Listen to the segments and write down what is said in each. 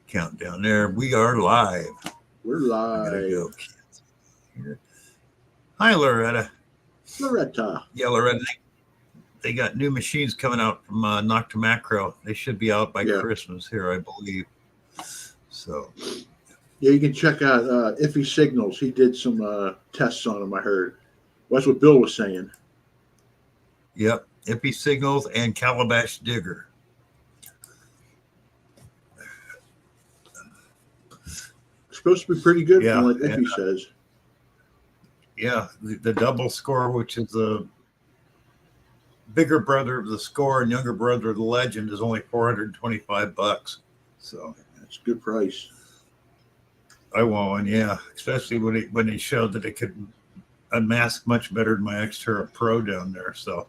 Countdown there. We are live. We're I gotta go. live. Hi, Loretta. Loretta. Yeah, Loretta. They got new machines coming out from Noctamacro. They should be out by Yeah. Christmas here, I believe. So, Yeah, you can check out Iffy Signals. He did some tests on them, I heard. Well, that's what Bill was saying. yep. Ippy Signals and Calabash Digger. It's supposed to be pretty good Yeah, from what and, Iffy says. yeah. The double score, which is the bigger brother of the score and younger brother of the legend, is only $425. So That's a good price. I want one, yeah. Especially when he showed that it could unmask much better than my Xterra Pro down there. So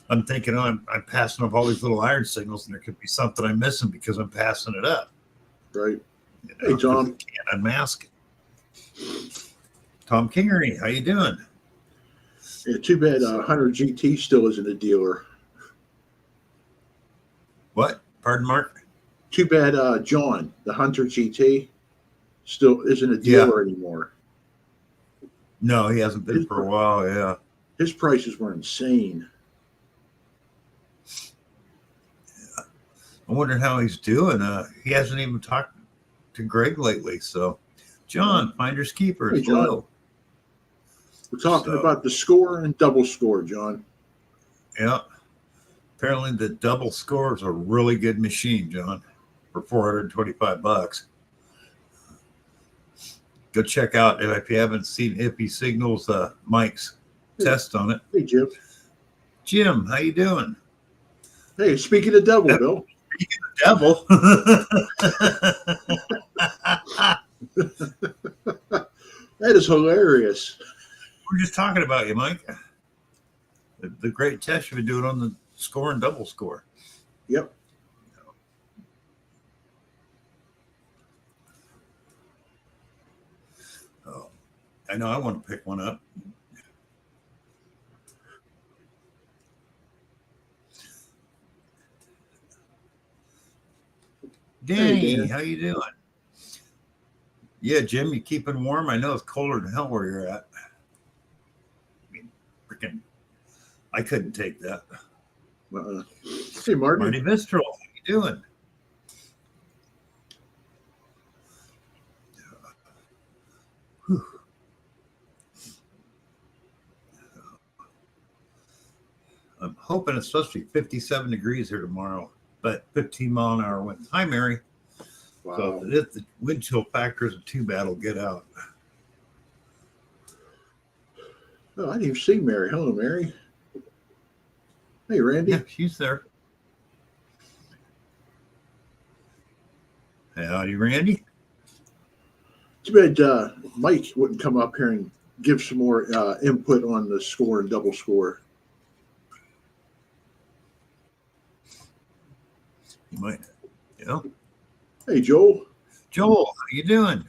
I'm thinking, I'm passing up all these little iron signals, and there could be something I'm missing because I'm passing it up. Right. You know, Hey, Tom. it can't unmask it. Tom Kingery, how you doing? Yeah, too bad Hunter GT still isn't a dealer. What? Pardon, Mark? Too bad John, the Hunter GT, still isn't a dealer anymore. No, he hasn't been for a while. Yeah. His prices were insane. Yeah. I'm wondering how he's doing. He hasn't even talked to Greg lately. So, John, Finders Keepers, hey, John. hello. We're talking about the score and double score, John. Yeah. Apparently, the double score is a really good machine, John, for $425. Go check out if you haven't seen Ippy Signals, Mike's test on it. Hey, Jim. Jim, how you doing? Hey, speaking of devil, Bill. Speaking of devil. That is hilarious. We're just talking about you, Mike. The great test you've been doing on the score and double score. Yep. Oh, I know I want to pick one up. Danny, hey, how you doing? Yeah, Jim, you keeping warm? I know it's colder than hell where you're at. I mean, freaking, I couldn't take that. Hey, Marty. Marty Mistral, how you doing? I'm hoping it's supposed to be 57 degrees here tomorrow, but 15 mile an hour winds. Hi, Mary. Wow. So if the wind chill factor isn't too bad, I'll get out. Oh, I didn't even see Mary. Hello, Mary. Hey, Randy. Yeah, she's there. Howdy, Randy. Too bad Mike wouldn't come up here and give some more input on the score and double score. You might, you know. Hey, Joel. Joel, how you doing?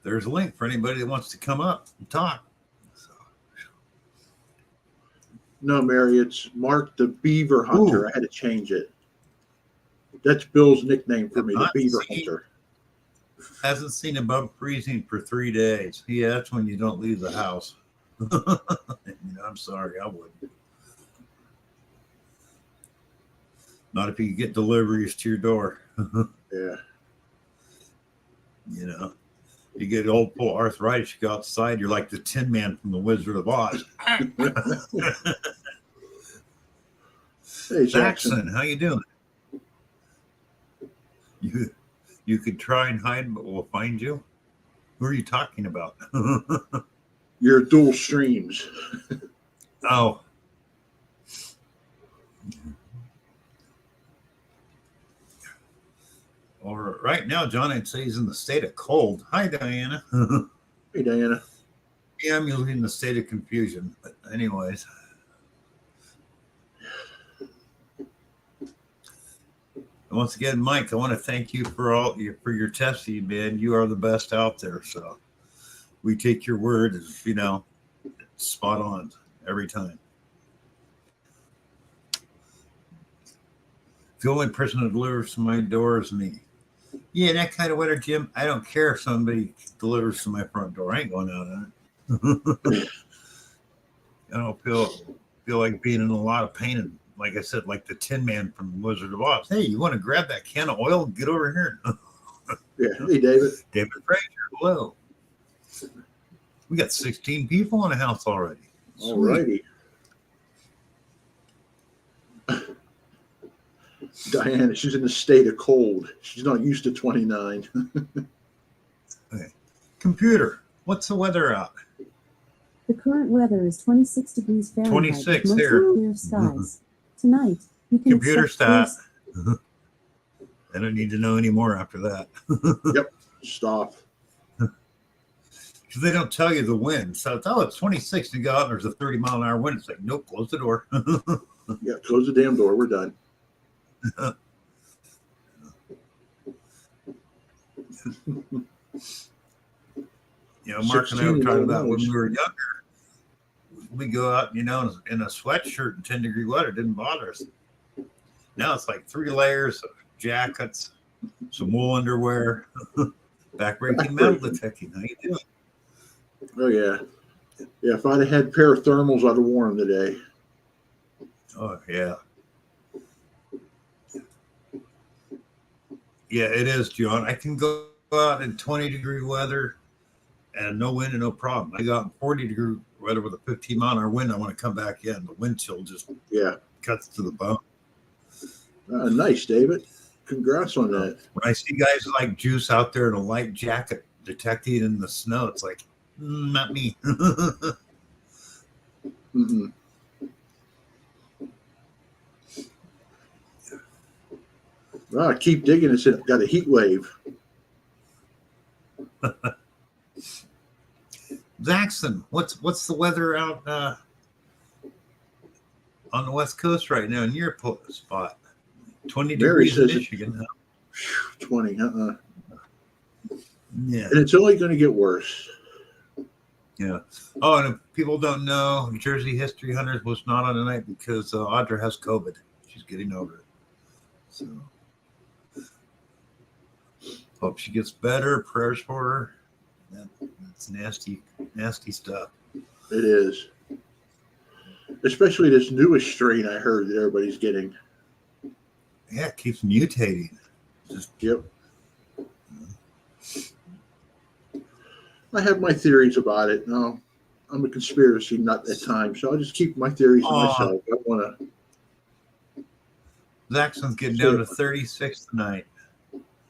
There's a link for anybody that wants to come up and talk. No, Mary, it's Mark the Beaver Hunter. Ooh. I had to change it. That's Bill's nickname for me, the Beaver Hunter. Hasn't seen above freezing for 3 days. Yeah, that's when you don't leave the house. I'm sorry, I wouldn't. Not if you get deliveries to your door. Yeah. You know, you get old full arthritis, you go outside, you're like the Tin Man from the Wizard of Oz. Hey, Jackson, how you doing? You could try and hide, but we'll find you. Who are you talking about? Your dual streams. Oh. Or right now, John, I'd say he's in the state of cold. Hi, Diana. Hey, Diana. Yeah, I'm usually in the state of confusion. But anyways. Once again, Mike, I want to thank you for your testing, man. You are the best out there. So we take your word as, spot on every time. The only person that delivers to my door is me. Yeah, that kind of weather, Jim. I don't care if somebody delivers to my front door. I ain't going out on it. I don't feel like being in a lot of pain. And like I said, like the Tin Man from Wizard of Oz. Hey, you want to grab that can of oil and get over here? Yeah. Hey, David. David Fraser, hello. We got 16 people in the house already. All righty. Diana, she's in a state of cold. She's not used to 29. Okay. Computer, what's the weather out? The current weather is 26 degrees Fahrenheit 26 with here. mostly clear skies. Tonight, you can Computer expect stat. I don't need to know any more after that. Yep. Stop. Because they don't tell you the wind. So it's 26 to go out and there's a 30-mile-an-hour wind. It's like, nope, close the door. Yeah, close the damn door. We're done. Mark and I were 16 talking about when Illinois. we were younger, we go out, in a sweatshirt and 10-degree weather. It didn't bother us. Now it's like 3 layers of jackets, some wool underwear, backbreaking metal detecting. How you doing? Oh, yeah. Yeah, if I'd have had a pair of thermals, I'd have worn them today. Oh, yeah. Yeah, it is, John. I can go out in 20-degree weather and no wind and no problem. I got 40-degree weather with a 15-mile-an-hour wind. I want to come back in. The wind chill just cuts to the bone. Nice, David. Congrats on that. When I see guys like Juice out there in a light jacket detecting in the snow, it's like, not me. Mm-hmm. Keep digging. It's got a heat wave. Zaxton, what's the weather out on the West Coast right now in your spot? 20 Mary degrees in says Michigan. 20. Yeah. And it's only going to get worse. Yeah. Oh, and if people don't know, Jersey History Hunters was not on tonight because Audra has COVID. She's getting over it. So hope she gets better. Prayers for her. That's nasty, nasty stuff. It is. Especially this newest strain I heard that everybody's getting. Yeah, it keeps mutating. Yep. I have my theories about it. No, I'm a conspiracy nut at times, so I'll just keep my theories to myself. I want to. Zaxton's getting down to 36 tonight.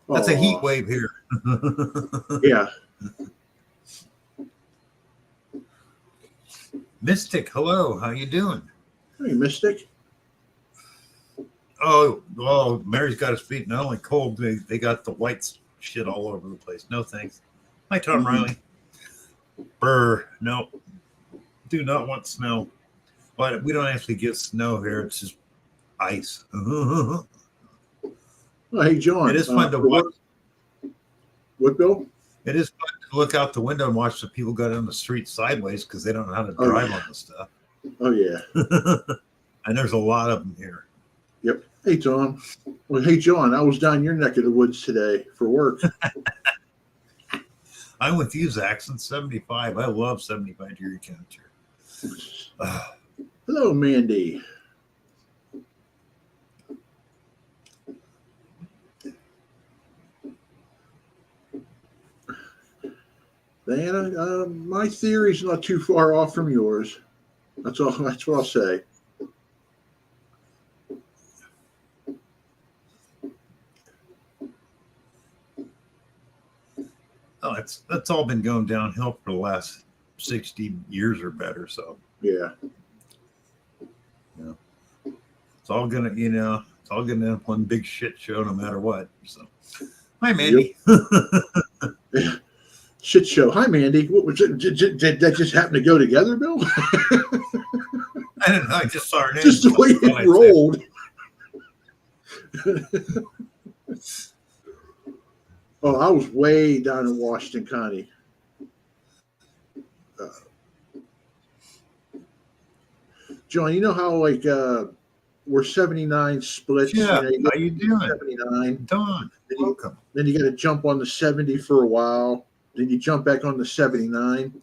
That's a heat wave here. Yeah. Mystic, hello. How you doing? Hey, Mystic. Oh, Mary's got his feet not only cold, they got the white shit all over the place. No thanks. Hi, Tom Riley. Brr, no. Do not want snow. But we don't actually get snow here. It's just ice. Oh, hey, John. It is fun to watch. What, Bill? It is fun to look out the window and watch the people go down the street sideways because they don't know how to drive on the stuff. Oh, yeah. And there's a lot of them here. Yep. Hey, Tom. Well, hey, John, I was down your neck of the woods today for work. I'm with you, Zaxton. 75. I love 75-degree temperature. Hello, Mandy. Diana, my theory's not too far off from yours. That's all. That's what I'll say. Oh, that's all been going downhill for the last 60 years or better. So yeah, it's all gonna, it's all gonna end up one big shit show no matter what. So, hi, Mandy. Yep. Shit show. Hi, Mandy. What was it? Did that just happen to go together, Bill? I don't know. I just saw her name. Just the way it rolled. Oh, I was way down in Washington County. John, you know how where 79 splits. Yeah, You how you doing? 79. Don, welcome. Then you got to jump on the 70 for a while. Then you jump back on the 79.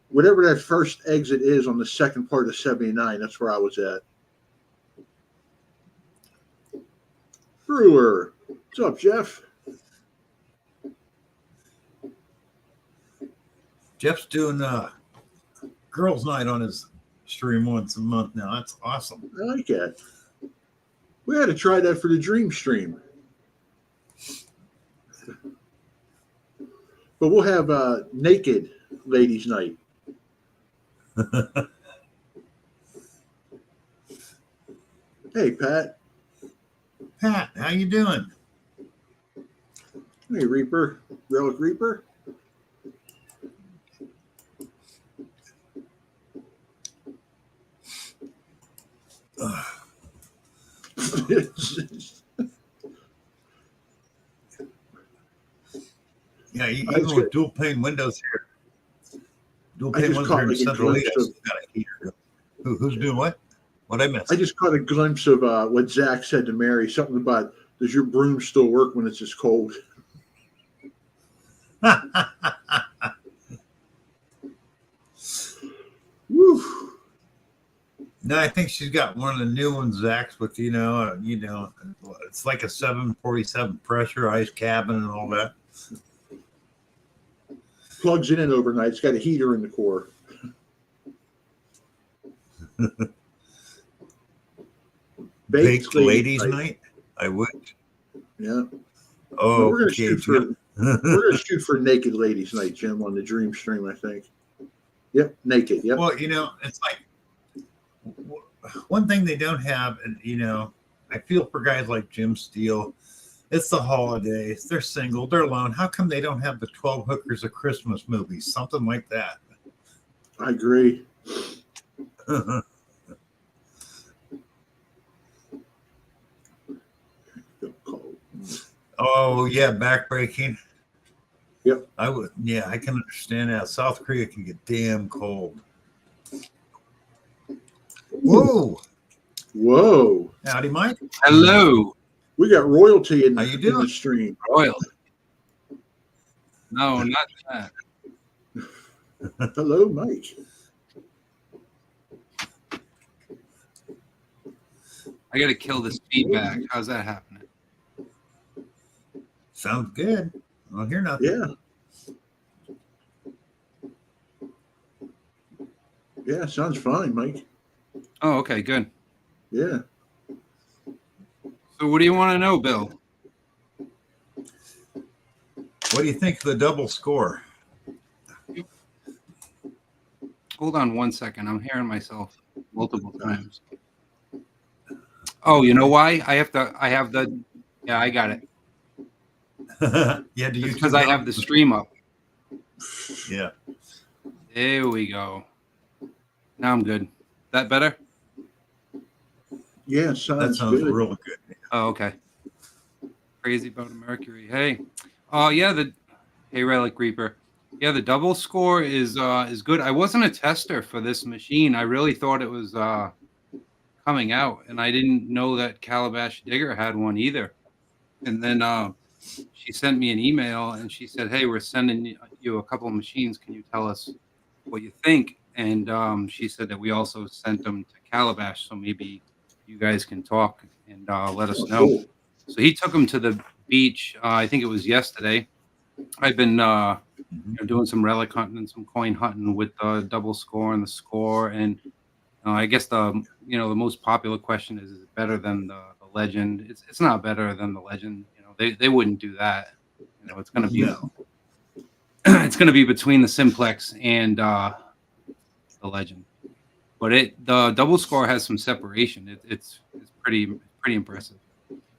Whatever that first exit is on the second part of 79, that's where I was at. Brewer. What's up, Jeff? Jeff's doing girls' night on his stream once a month now. That's awesome. I like that. We had to try that for the Dream Stream. But we'll have naked ladies' night. Hey, Pat. Pat, how you doing? Hey, Reaper. Relic Reaper. Yeah, even with dual pane windows here. Dual pane windows here in Central Elite, got a heater. Who's doing what? What I missed? I just caught a glimpse of what Zach said to Mary. Something about, does your broom still work when it's this cold? Woo. No, I think she's got one of the new ones, Zach's, with it's like a 747 pressurized cabin and all that. Plugs it in overnight. It's got a heater in the core. Baked ladies night. I would. Yeah. Oh, no, we're gonna shoot for naked ladies night, Jim, on the Dream Stream, I think. Yep, naked. Yep. Well, it's like one thing they don't have, and I feel for guys like Jim Steele. It's the holidays. They're single. They're alone. How come they don't have the 12 Hookers of Christmas movies? Something like that. I agree. Oh, yeah, backbreaking. Yep. I can understand that. South Korea can get damn cold. Whoa. Whoa. Howdy, Mike. Hello. We got royalty in, How you in doing? the stream. Royal. No, not that. Hello, Mike. I got to kill this feedback. How's that happening? Sounds good. I don't hear nothing. Yeah. Yeah, sounds fine, Mike. Oh, okay, good. Yeah. So what do you want to know, Bill? What do you think of the double score? Hold on one second. I'm hearing myself multiple times. Oh, you know why? I have the, yeah, I got it. Yeah, do you? Because I have the stream up. Yeah. There we go. Now I'm good. That better? Yeah, That sounds sounds good. real good. Oh, okay. Crazy about a Mercury. Hey. Oh, yeah, hey, Relic Reaper. Yeah, the double score is good. I wasn't a tester for this machine. I really thought it was coming out, and I didn't know that Calabash Digger had one either. And then she sent me an email, and she said, "Hey, we're sending you a couple of machines. Can you tell us what you think?" And she said that we also sent them to Calabash, so maybe you guys can talk and let us know. Cool. So he took them to the beach. I think it was yesterday. I've been doing some relic hunting and some coin hunting with the double score and the score. And I guess the most popular question is it better than the legend? It's not better than the legend. They wouldn't do that. It's going to be it's going to be between the simplex and the legend. But the double score has some separation. It's pretty impressive.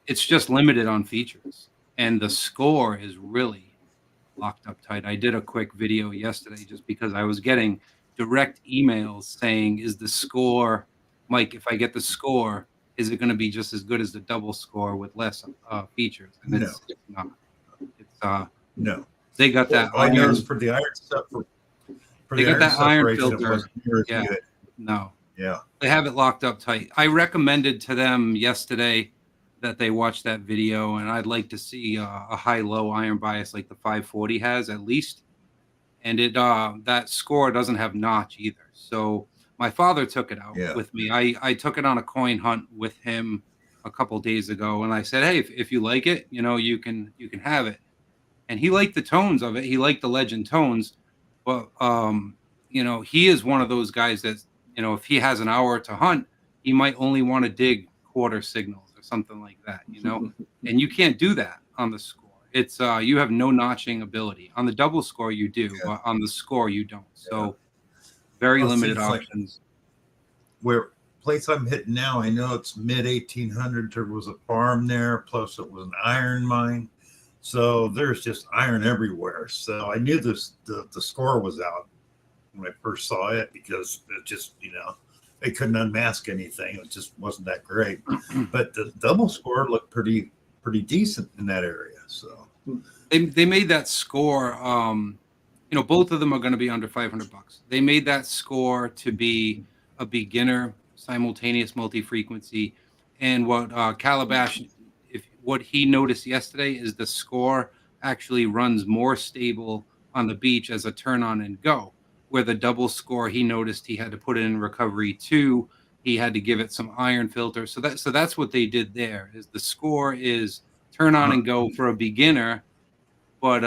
It's just limited on features, and the score is really locked up tight. I did a quick video yesterday just because I was getting direct emails saying, "Is the score, Mike? If I get the score, is it going to be just as good as the double score with less features?" And it's not. It's No. They got that. I noticed for the iron stuff. For they the got that iron separation, filter. it wasn't near as Yeah. good. No. Yeah. They have it locked up tight. I recommended to them yesterday that they watch that video, and I'd like to see a high-low iron bias like the 540 has at least. And that score doesn't have notch either. So my father took it out Yeah. with me. I took it on a coin hunt with him a couple days ago, and I said, hey, if you like it, you can have it. And he liked the tones of it. He liked the legend tones, but he is one of those guys that if he has an hour to hunt, he might only want to dig quarter signals or something like that, and you can't do that on the score. It's you have no notching ability. On the double score you do, Yeah. but on the score you don't. So very Well, see, limited it's like- options. Where place I'm hitting now, I know it's mid 1800s. There was a farm there, plus it was an iron mine. So there's just iron everywhere. So I knew the score was out when I first saw it, because it just, they couldn't unmask anything. It just wasn't that great. But the double score looked pretty decent in that area. So They made that score. Both of them are going to be under $500. They made that score to be a beginner simultaneous multi-frequency, and what Calabash, what he noticed yesterday is the score actually runs more stable on the beach as a turn on and go. Where the double score, he noticed he had to put it in recovery 2. He had to give it some iron filter. So that's what they did there. Is the score is turn on and go for a beginner, but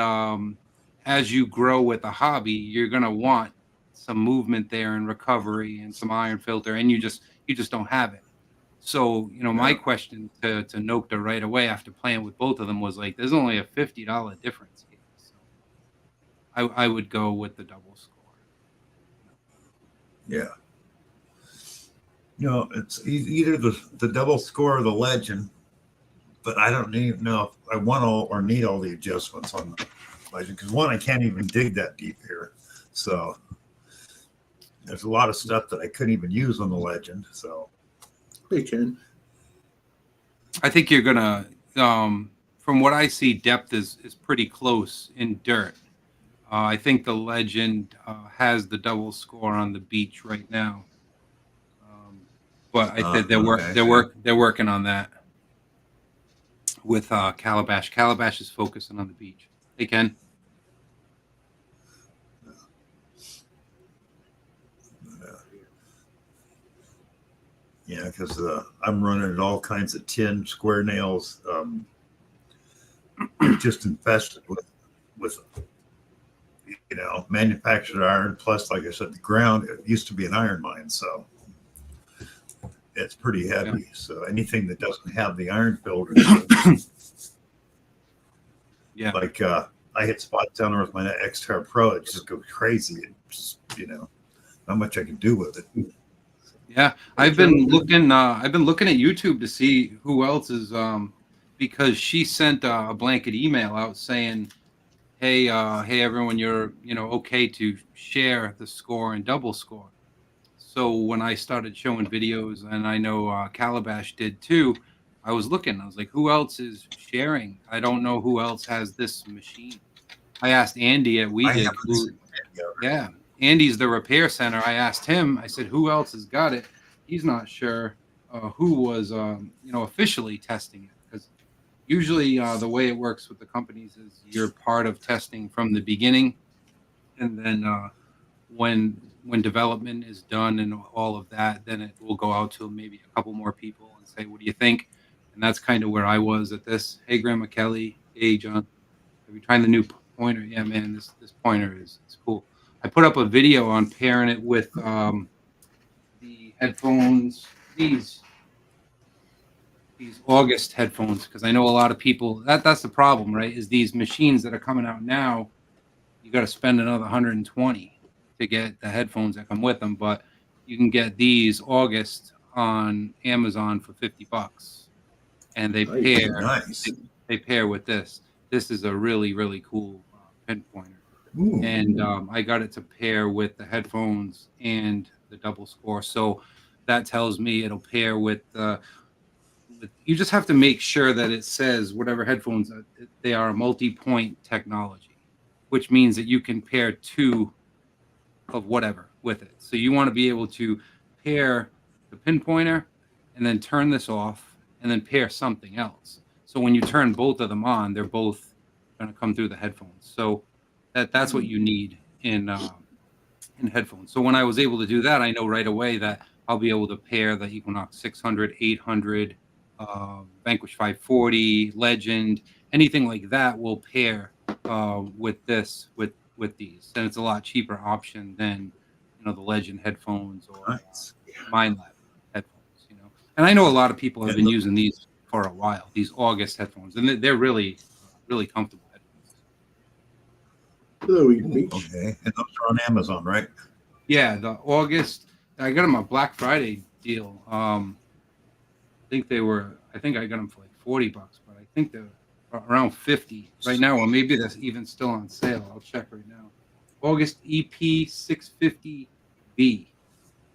as you grow with a hobby, you're gonna want some movement there and recovery and some iron filter, and you just don't have it. So my Yeah. question to Nokta right away after playing with both of them was like, there's only a $50 difference here. So I would go with the double score. yeah. It's either the double score or the legend, but I don't even know if I want all or need all the adjustments on the legend, because one, I can't even dig that deep here. So there's a lot of stuff that I couldn't even use on the legend. So They can. I think you're gonna, from what I see, depth is pretty close in dirt. I think the legend has the double score on the beach right now, but I think they're working on that with Calabash. Calabash is focusing on the beach. Hey Ken. yeah, because I'm running all kinds of tin square nails, just infested with manufactured iron. Plus, like I said, the ground, it used to be an iron mine, so it's pretty heavy. Yeah. So anything that doesn't have the iron filter, Yeah. like I hit spots down there with my Xterra Pro, it just goes crazy. It just, not much I can do with it. Yeah, I've been looking at YouTube to see who else is because she sent a blanket email out saying, hey everyone, you're okay to share the score and double score. So when I started showing videos, and I know Calabash did too, I was looking. I was like, who else is sharing? I don't know who else has this machine. I asked Andy at I WeDig. haven't seen it yet. Yeah, Andy's the repair center. I asked him. I said, who else has got it? He's not sure who was officially testing it, because usually the way it works with the companies is you're part of testing from the beginning, and then when development is done and all of that, then it will go out to maybe a couple more people and say, what do you think? And that's kind of where I was at this. Hey, Grandma Kelly. Hey, John. Have you tried the new pointer? Yeah, man, this pointer is cool. I put up a video on pairing it with the headphones, these August headphones, because I know a lot of people, that's the problem, right? Is these machines that are coming out now, you got to spend another 120 to get the headphones that come with them, but you can get these August on Amazon for $50, and they Nice. pair with this. This is a really, really cool pinpointer. Ooh. And I got it to pair with the headphones and the double score. So that tells me it'll pair with you just have to make sure that it says whatever headphones they are a multi-point technology, which means that you can pair 2 of whatever with it. So you want to be able to pair the pinpointer and then turn this off and then pair something else. So when you turn both of them on, they're both going to come through the headphones. So that's what you need in headphones. So when I was able to do that, I know right away that I'll be able to pair the Equinox 600, 800, Vanquish 540, Legend, anything like that will pair with these, and it's a lot cheaper option than the Legend headphones or Nice. MindLab headphones. And I know a lot of people have been using these for a while. These August headphones, and they're really comfortable headphones. Louis Beach. Okay, and those are on Amazon, right? Yeah, the August. I got them a Black Friday deal. I think I got them for like $40, but I think they're around 50 right now, or maybe that's even still on sale. I'll check right now. August EP 650B.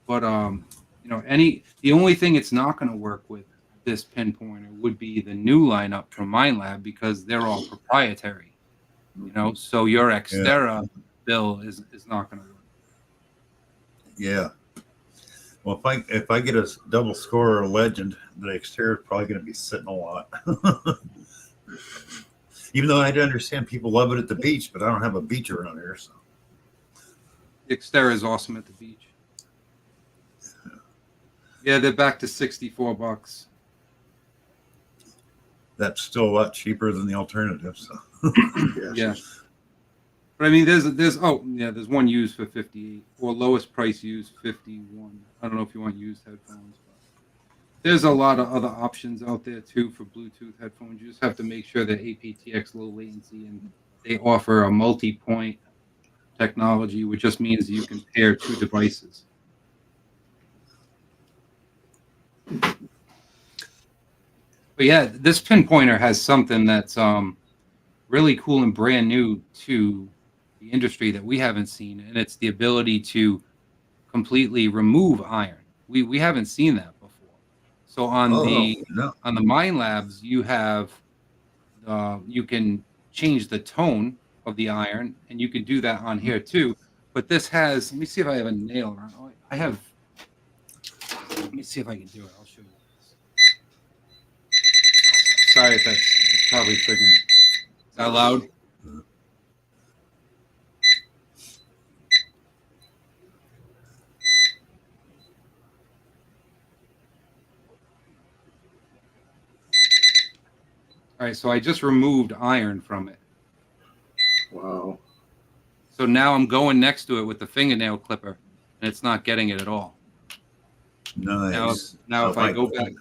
But the only thing it's not going to work with this pinpointer would be the new lineup from MindLab, because they're all proprietary. So your Xterra bill is not going to work. Yeah. Well, if I get a double score or a Legend, the Xterra is probably going to be sitting a lot. Even though I understand people love it at the beach, but I don't have a beach around here. So The Xterra is awesome at the beach. Yeah, they're back to $64. that's still a lot cheaper than the alternative. So Yes. Yeah. But I mean, there's one used for 58, or lowest price used 51. I don't know if you want used headphones, but there's a lot of other options out there too for Bluetooth headphones. You just have to make sure they're aptX low latency, and they offer a multi-point technology, which just means you can pair two devices. But yeah, this pinpointer has something that's really cool and brand new to the industry that we haven't seen, and it's the ability to completely remove iron. We haven't seen that before. So on the MindLabs, you have you can change the tone of the iron, and you can do that on here too. But this has, let me see if I have a nail around. Oh, I have. Let me see if I can do it. I'll show you this. Sorry if that's probably freaking. Is that loud? All right, so I just removed iron from it. Wow. So now I'm going next to it with the fingernail clipper, and it's not getting it at all. nice. Now if I go back,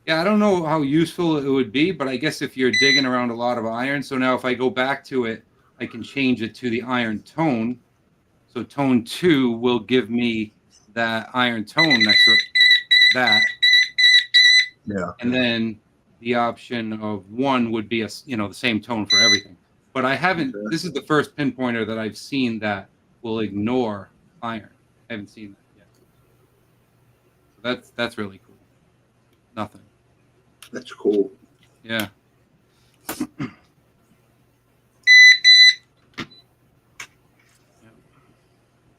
I don't know how useful it would be, but I guess if you're digging around a lot of iron, so now if I go back to it, I can change it to the iron tone. So tone 2 will give me that iron tone next to it, that. Yeah. And then the option of 1 would be the same tone for everything. But I haven't. Okay. This is the first pinpointer that I've seen that will ignore iron. I haven't seen that yet. So that's really cool. Nothing. That's cool. Yeah.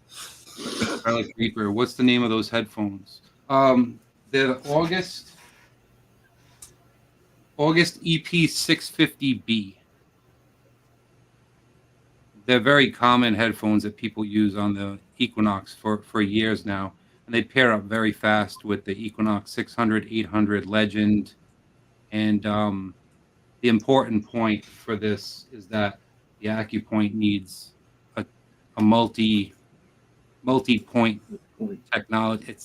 Scarlet Reaper. What's the name of those headphones? The August EP 650B. They're very common headphones that people use on the Equinox for years now, and they pair up very fast with the Equinox 600, 800 Legend. And the important point for this is that the AccuPoint needs a multi-point technology. It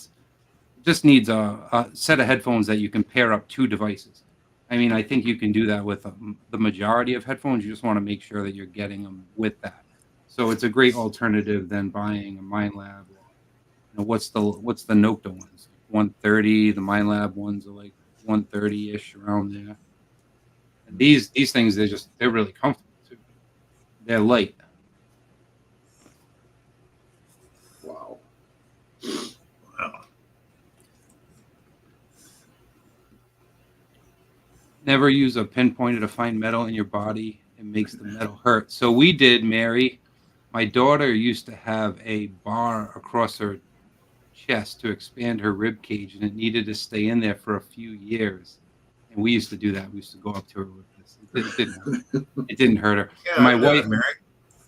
just needs a set of headphones that you can pair up two devices. I mean, I think you can do that with the majority of headphones. You just want to make sure that you're getting them with that. So it's a great alternative than buying a MindLab. What's the Nocta ones? 130. The MindLab ones are like 130-ish, around there. And these things, they're really comfortable too. They're light. Wow. Wow. Never use a pinpointer to find metal in your body. It makes the metal hurt. So we did, Mary. My daughter used to have a bar across her chest to expand her rib cage, and it needed to stay in there for a few years. And we used to do that. We used to go up to her with this. It didn't hurt her. Yeah, And my I've done wife, it, Mary.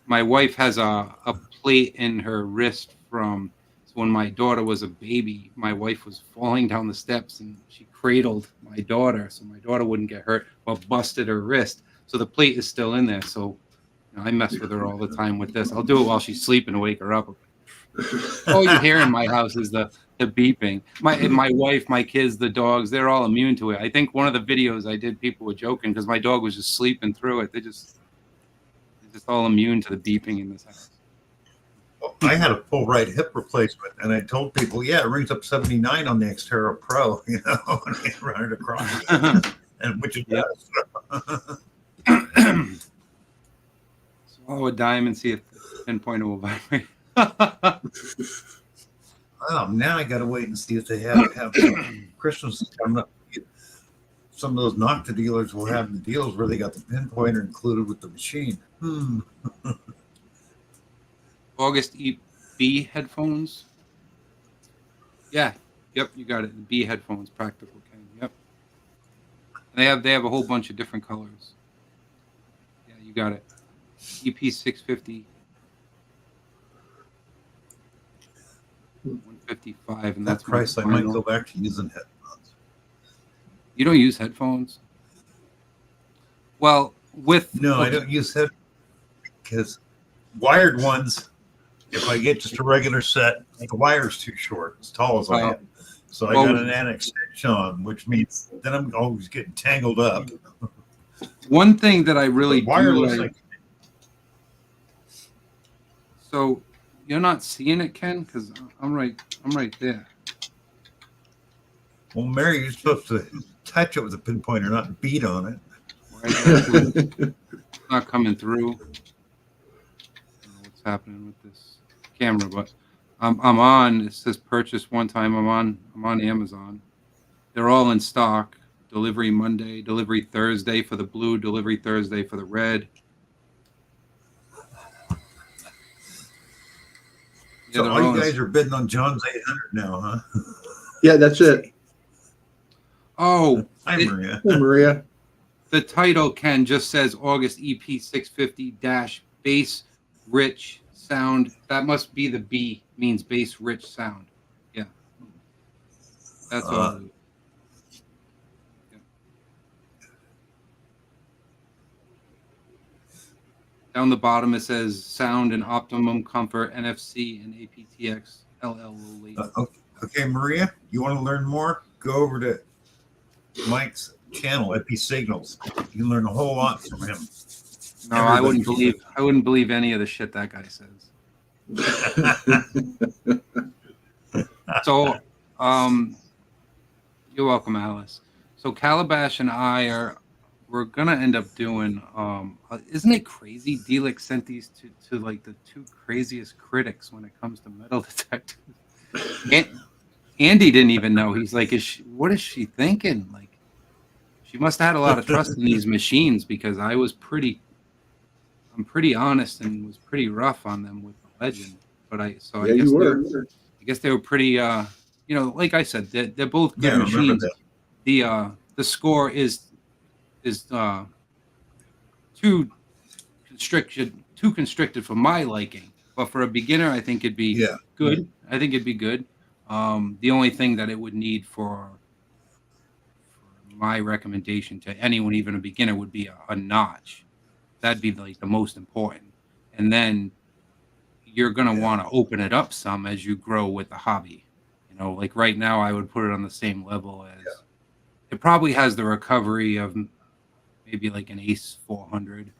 my wife has a plate in her wrist from so when my daughter was a baby. My wife was falling down the steps and she cradled my daughter so my daughter wouldn't get hurt, but busted her wrist. So the plate is still in there. So I mess with her all the time with this. I'll do it while she's sleeping to wake her up. All you hear in my house is the beeping. My wife, my kids, the dogs, they're all immune to it. I think one of the videos I did, people were joking because my dog was just sleeping through it. They're just all immune to the beeping in this house. Well, I had a full right hip replacement, and I told people, yeah, it rings up 79 on the Xterra Pro, you know, and they run it across, and which it does. Swallow a dime and see if the pinpointer will vibrate. Oh, now I got to wait and see if they have some Christmas coming up. Some of those Nocta dealers will have the deals where they got the pinpointer included with the machine. August B headphones. Yeah. Yep, you got it. The B headphones, practical. Okay. Yep. And they have a whole bunch of different colors. Yeah, you got it. EP 650. 155, and That that's price, I might go back to using headphones. You don't use headphones? Well, No, I don't use headphones because wired ones, if I get just a regular set, the wire's too short, as tall as I am. So I got an annex stitch on, which means then I'm always getting tangled up. One thing that I really do wireless. like, so you're not seeing it, Ken, because I'm right there. Well, Mary, you're supposed to touch it with a pinpointer, not beat on it. It's not coming through. I don't know what's happening with this camera, but I'm on. It says purchase one time. I'm on Amazon. They're all in stock. Delivery Monday, delivery Thursday for the blue, delivery Thursday for the red. Yeah, So they're all all you in- guys are bidding on John's 800 now, huh? Yeah, that's it. Oh, Hi, it- Maria. Hey, Maria. the title, Ken, just says August EP 650 bass rich sound. That must be the B, means bass rich sound. Yeah. That's all. Yeah. Down the bottom, it says sound and optimum comfort, NFC and aptX LL low latency. Okay, Maria, you want to learn more? Go over to Mike's channel, Epi Signals. You can learn a whole lot from him. No, I wouldn't believe any of the shit that guy says. So, you're welcome, Alice. So Calabash and we're gonna end up doing. Isn't it crazy? Delix sent these to like the two craziest critics when it comes to metal detectors. Andy didn't even know. He's like, what is she thinking? Like, she must have had a lot of trust in these machines because I'm pretty honest and was pretty rough on them with the Legend. But I guess they were pretty. Like I said, they're both good machines. The score is too constricted for my liking. But for a beginner, I think it'd be good. I think it'd be good. The only thing that it would need for my recommendation to anyone, even a beginner, would be a notch. That'd be like the most important. And then you're going to want to open it up some as you grow with the hobby. Like right now, I would put it on the same level as it probably has the recovery of maybe like an Ace 400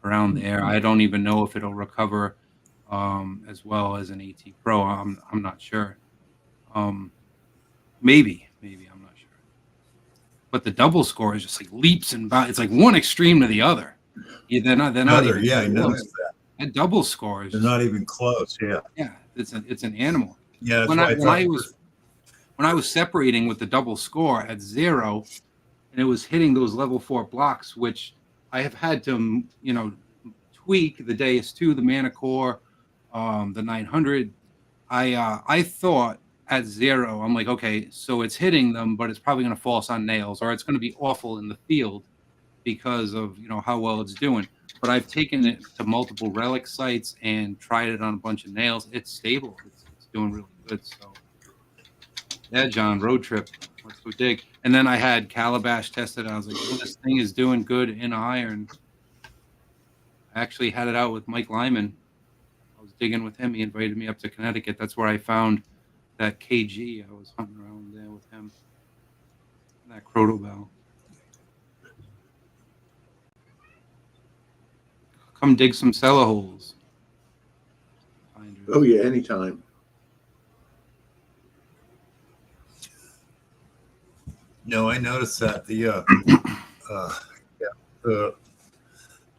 around there. I don't even know if it'll recover as well as an AT Pro. I'm not sure. Maybe I'm not sure. But the double score is just like leaps and bounds. It's like one extreme to the other. Yeah, they're not even I close. noticed that. That double score is They're not even close. Yeah. Yeah, it's an animal. Yeah. That's When I I was separating with the double score at 0, and it was hitting those level 4 blocks, which I have had to tweak the Deus 2, the Manicore, the 900. I thought at 0. I'm like, okay, so it's hitting them, but it's probably going to false on nails, or it's going to be awful in the field because of how well it's doing. But I've taken it to multiple relic sites and tried it on a bunch of nails. It's stable. It's doing really good. So yeah, John, road trip. Let's go dig. And then I had Calabash tested. I was like, oh, this thing is doing good in iron. I actually had it out with Mike Lyman. I was digging with him. He invited me up to Connecticut. That's where I found that KG. I was hunting around there with him. That Crotobel. Come dig some cellar holes. Finders. Oh yeah, anytime. No, I noticed that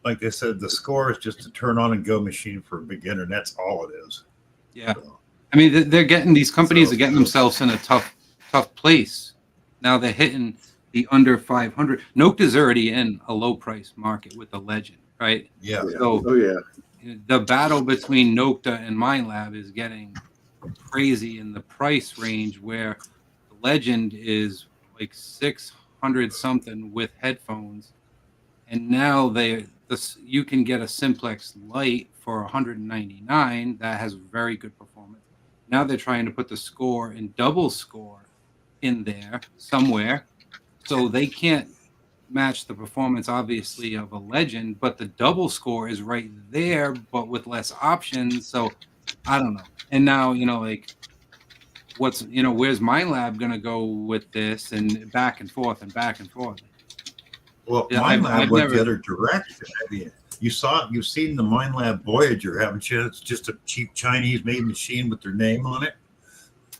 like I said, the score is just a turn on and go machine for a beginner. And that's all it is. Yeah. So, I mean, they're getting, these companies are getting themselves in a tough place. Now they're hitting the under 500. Nokta's already in a low price market with the Legend, right? yeah. So Oh yeah. the battle between Nokta and Minelab is getting crazy in the price range, where the Legend is like 600 something with headphones, and now you can get a Simplex Lite for 199 that has very good performance. Now they're trying to put the score and double score in there somewhere, so they can't match the performance obviously of a Legend, but the double score is right there but with less options. So I don't know. And now like where's Minelab gonna go with this, and back and forth and back and forth. Well, Yeah, Minelab I've went never- the other direction. I mean, you've seen the Minelab Voyager, haven't you? It's just a cheap Chinese made machine with their name on it.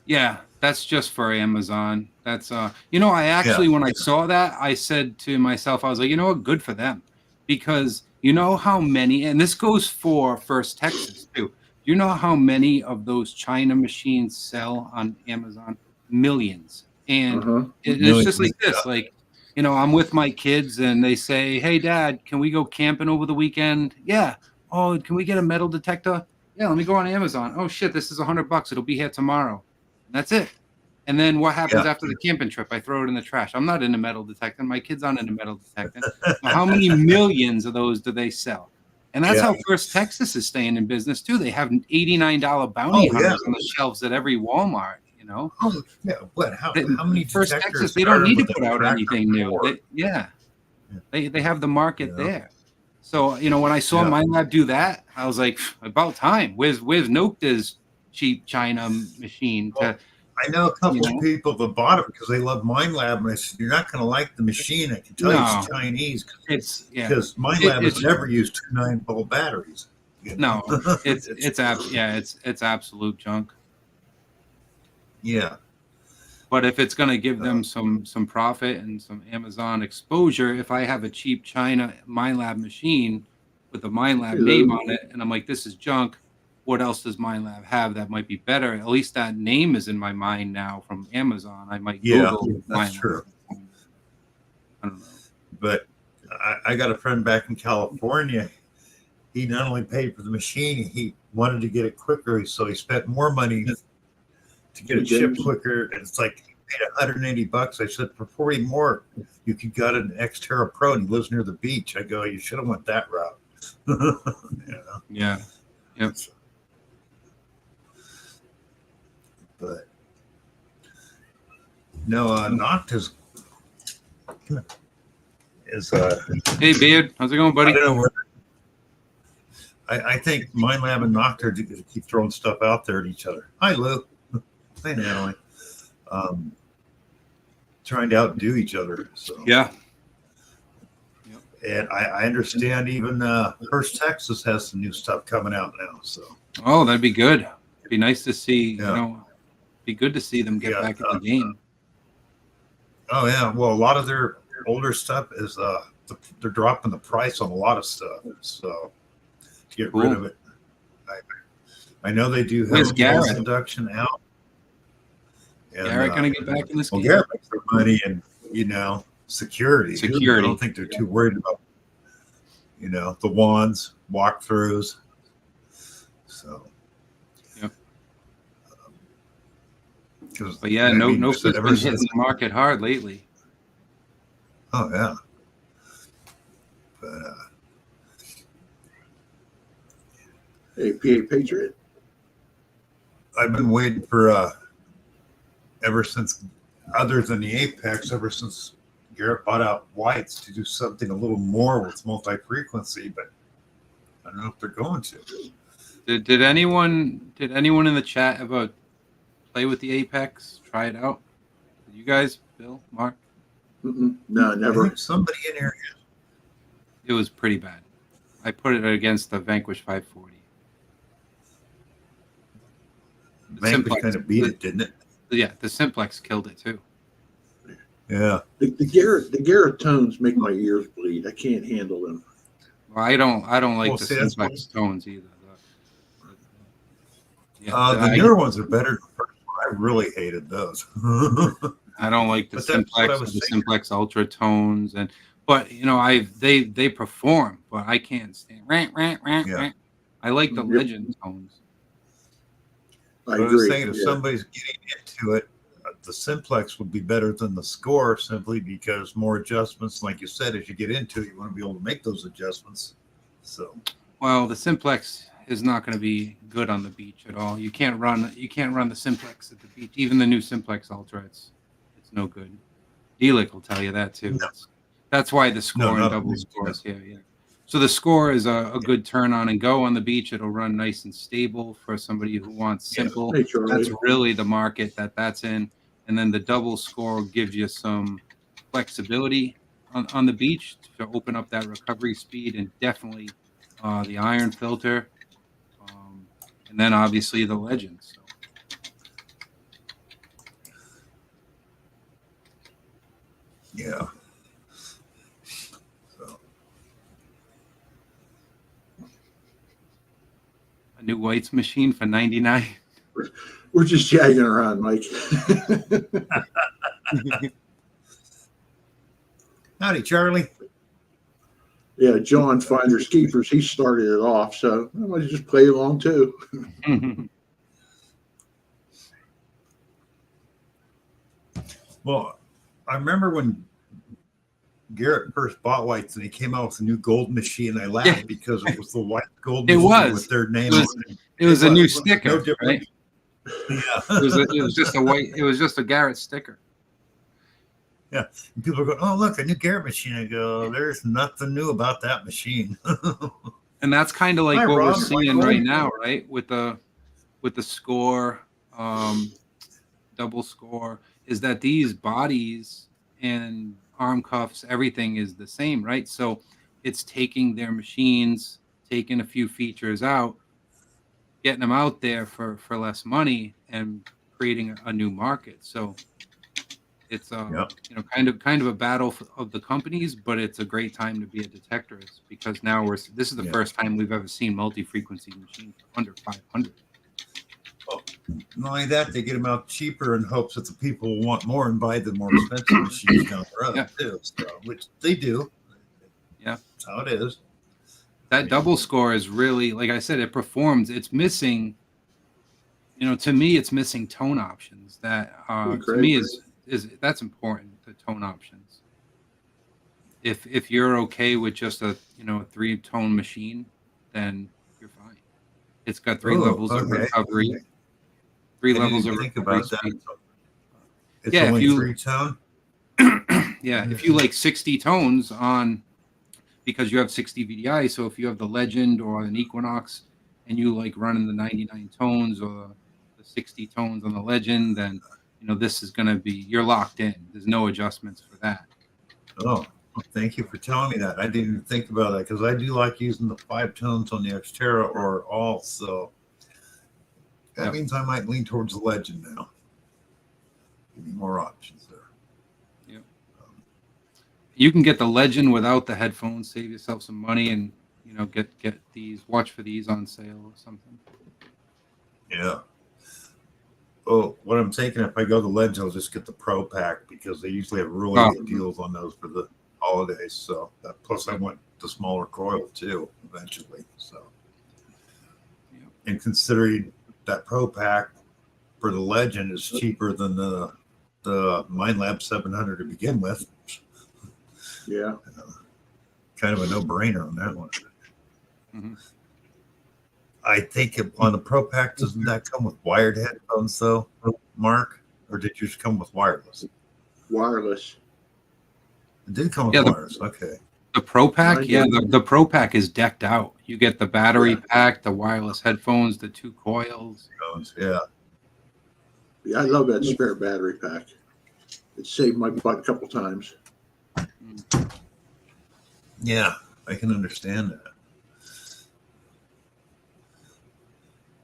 Yeah, that's just for Amazon. That's I actually, when I saw that, I said to myself, I was like, you know what, good for them, because you know how many, and this goes for First Texas too. You know how many of those China machines sell on Amazon? Millions. And Uh-huh. it's just like this, like, I'm with my kids and they say, hey Dad, can we go camping over the weekend? Yeah. Oh, can we get a metal detector? Yeah, let me go on Amazon. Oh shit, this is $100. It'll be here tomorrow. And that's it. And then what happens after the camping trip? I throw it in the trash. I'm not into metal detecting. My kids aren't into metal detecting. How many millions of those do they sell? And that's how First Texas is staying in business too. They have $89 bounty hunters on the shelves at every Walmart. Oh yeah, what? How many First detectors Texas? They don't started need to with put a out tracker anything new. before? They have the market there. So when I saw Minelab do that, I was like, about time. Where's Nokta's cheap China machine? I know a couple of people that bought it because they love Minelab, and I said, "You're not going to like the machine. I can tell you it's Chinese because Minelab has never used 2 9-volt batteries." No, it's absolute junk. Yeah. But if it's going to give them some profit and some Amazon exposure, if I have a cheap China Minelab machine with a Minelab name on it, and I'm like, this is junk, what else does Minelab have that might be better? At least that name is in my mind now from Amazon. I might Google that's Minelab. true. I don't know. But I got a friend back in California. He not only paid for the machine, he wanted to get it quicker, so he spent more money to get it shipped quicker. And it's like he paid $180. I said, for 40 more, you could get an Xterra Pro, and he lives near the beach. I go, you should have went that route. Yeah. Yep. But no, Nocta's is Hey Beard, how's it going, buddy? I don't know where. I think Minelab and Nocta keep throwing stuff out there at each other. Hi, Lou. Hi, Natalie. Trying to outdo each other. So Yeah. and I understand even First Texas has some new stuff coming out now. So Oh, that'd be good. It'd be nice to see. Be good to see them get back in the game. Oh yeah, well, a lot of their older stuff is they're dropping the price on a lot of stuff. So to get rid of it, I know they do have gas induction out. And, Garrett gonna get back in this game. Garrett makes their money and security. I don't think they're too worried about the wands, walkthroughs. So because But yeah, I no, mean, no shit, food's been hitting the market hard lately. oh yeah, but Hey, PA Patriot. I've been waiting for ever since, other than the Apex, ever since Garrett bought out Whites to do something a little more with multi-frequency, but I don't know if they're going to. Did anyone in the chat ever play with the Apex? Try it out. Did you guys, Bill, Mark? No, I never. think somebody in here. It was pretty bad. I put it against the Vanquish 540. Vanquish kind of beat it, didn't it? Yeah, the Simplex killed it too. Yeah. The Garrett tones make my ears bleed. I can't handle them. Well, I don't like Well, the see, that's Simplex tones either. The newer ones are better. The first one, I really hated those. I don't like the But that's what I Simplex or was the thinking. Simplex Ultra tones, but you know, they perform, but I can't stand. Yeah. I like the Yep. Legend tones. I But I was agree. saying, if Yeah. somebody's getting into it, the Simplex would be better than the Score, simply because more adjustments. Like you said, as you get into it, you want to be able to make those adjustments. So Well, the Simplex is not going to be good on the beach at all. You can't run the Simplex at the beach. Even the new Simplex Ultra, it's no good. Delic will tell you that too. No. That's why the Score No, and not double on the Score beach, is here. Yeah. So the Score is a good turn on and go on the beach. It'll run nice and stable for somebody who wants Yeah. simple. Hey, Charlie. That's really the market that's in. And then the double Score gives you some flexibility on the beach to open up that recovery speed, and definitely the iron filter, and then obviously the Legend. So yeah. So a new Whites machine for $99. We're just jagging around, Mike. howdy, Charlie. Yeah, John Finders Keepers, he started it off, so I might just play along too. Well, I remember when Garrett first bought Whites and he came out with a new gold machine. I laughed Yeah. because it was the white gold It machine was. with their name It was- on it. It was a new was. sticker, No different. right? Yeah. It was just a white. It was just a Garrett sticker. And people are going, oh, look, a new Garrett machine. I go, there's nothing new about that machine. And that's kind of like Hi, what Rob. we're seeing Michael. right now, right? With the Score, double Score, is that these bodies and arm cuffs, everything is the same, right? So it's taking their machines, taking a few features out, getting them out there for less money, and creating a new market. So it's Yep. you know, kind of a battle of the companies, but it's a great time to be a detectorist, because now this is the Yeah. first time we've ever seen multi-frequency machines for under 500. Not only that, they get them out cheaper in hopes that the people will want more and buy the more expensive machines down the road, Yeah. too. So, which they do. Yeah. That's how it is. That double Score is really, like I said, it performs. It's missing, you know, to me, it's missing tone options. That to me is that's important. The tone options. If you're okay with just a 3-tone machine, then you're fine. It's got 3 Oh, levels of okay. recovery. Okay. 3 I levels didn't of think recovery about that. speed. It's Yeah, if only you- 3-tone. Yeah, if you like 60 tones on, because you have 60 VDI, so if you have the Legend or an Equinox and you like running the 99 tones or the 60 tones on the Legend, then this is going to be, you're locked in. There's no adjustments for that. Oh, well, thank you for telling me that. I didn't even think about that because I do like using the 5 tones on the Xterra or all. So that Yep. means I might lean towards the Legend now. Give me more options there. You can get the Legend without the headphones, save yourself some money, and get these, watch for these on sale or something. Yeah. Oh, what I'm thinking, if I go to Legend, I'll just get the Pro Pack because they usually have really good deals on those for the holidays. So plus, I want the smaller coil too eventually. So, Yep. and considering that Pro Pack for the Legend is cheaper than the MindLab 700 to begin with. Yeah. Kind of a no-brainer on that one. Mhm. I think on the Pro Pack, doesn't that come with wired headphones though, Mark? Or did you just come with wireless? Wireless. It did come with Yeah, wireless. Okay. The Pro Pack, Mine yeah, did. the Pro Pack is decked out. You get the battery Yeah. pack, the wireless headphones, the 2 coils. Yeah. Yeah, I love that spare battery pack. It saved my butt a couple times. Yeah. I can understand that.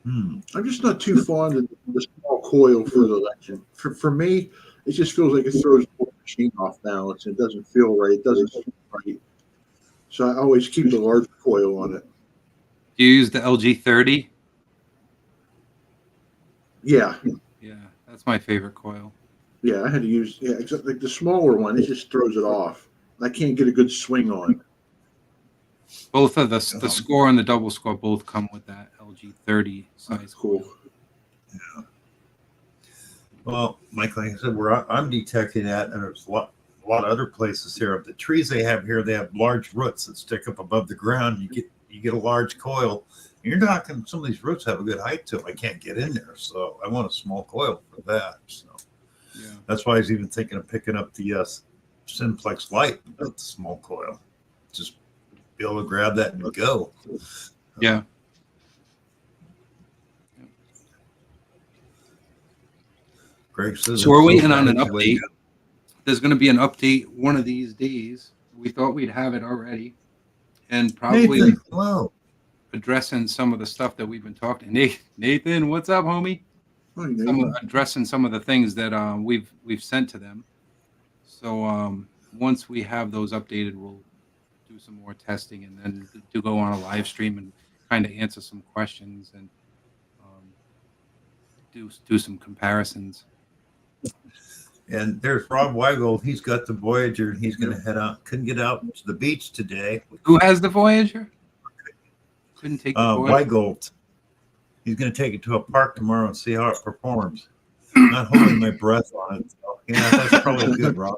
I'm just not too fond of the small coil for the Legend. For me, it just feels like it throws the machine off balance. It doesn't feel right. It doesn't feel right. So I always keep the large coil on it. Do you use the LG30? Yeah, Yeah, that's my favorite coil. yeah. I had to use except like the smaller one. It just throws it off. I can't get a good swing on. Both of the Score and the Double Score both come with that LG30 size Cool. coil. Well, Mike, like I said, where I'm detecting that, and there's a lot of other places here. The trees they have here, they have large roots that stick up above the ground. You get a large coil. You're talking, some of these roots have a good height to them. I can't get in there, so I want a small coil for that. So Yeah. that's why I was even thinking of picking up the Simplex Lite with the small coil. Just be able to grab that and go. Yeah. Greg says So we're it's waiting on an Pro Pack's way to update. There's going to be an update one of these days. We thought we'd have it already, and go. probably Nathan, hello. addressing some of the stuff that we've been talking. Nathan, what's up, homie? Oh, you know, Addressing some of the things that we've sent to them. So once we have those updated, we'll do some more testing and then to go on a live stream and kind of answer some questions and do some comparisons. And there's Rob Weigel. He's got the Voyager, and he's going to head out. Couldn't get out to the beach today. Who has the Voyager? Couldn't take the Voyager. Weigel. He's going to take it to a park tomorrow and see how it performs. Not holding my breath on it. So, yeah, that's probably good, Rob.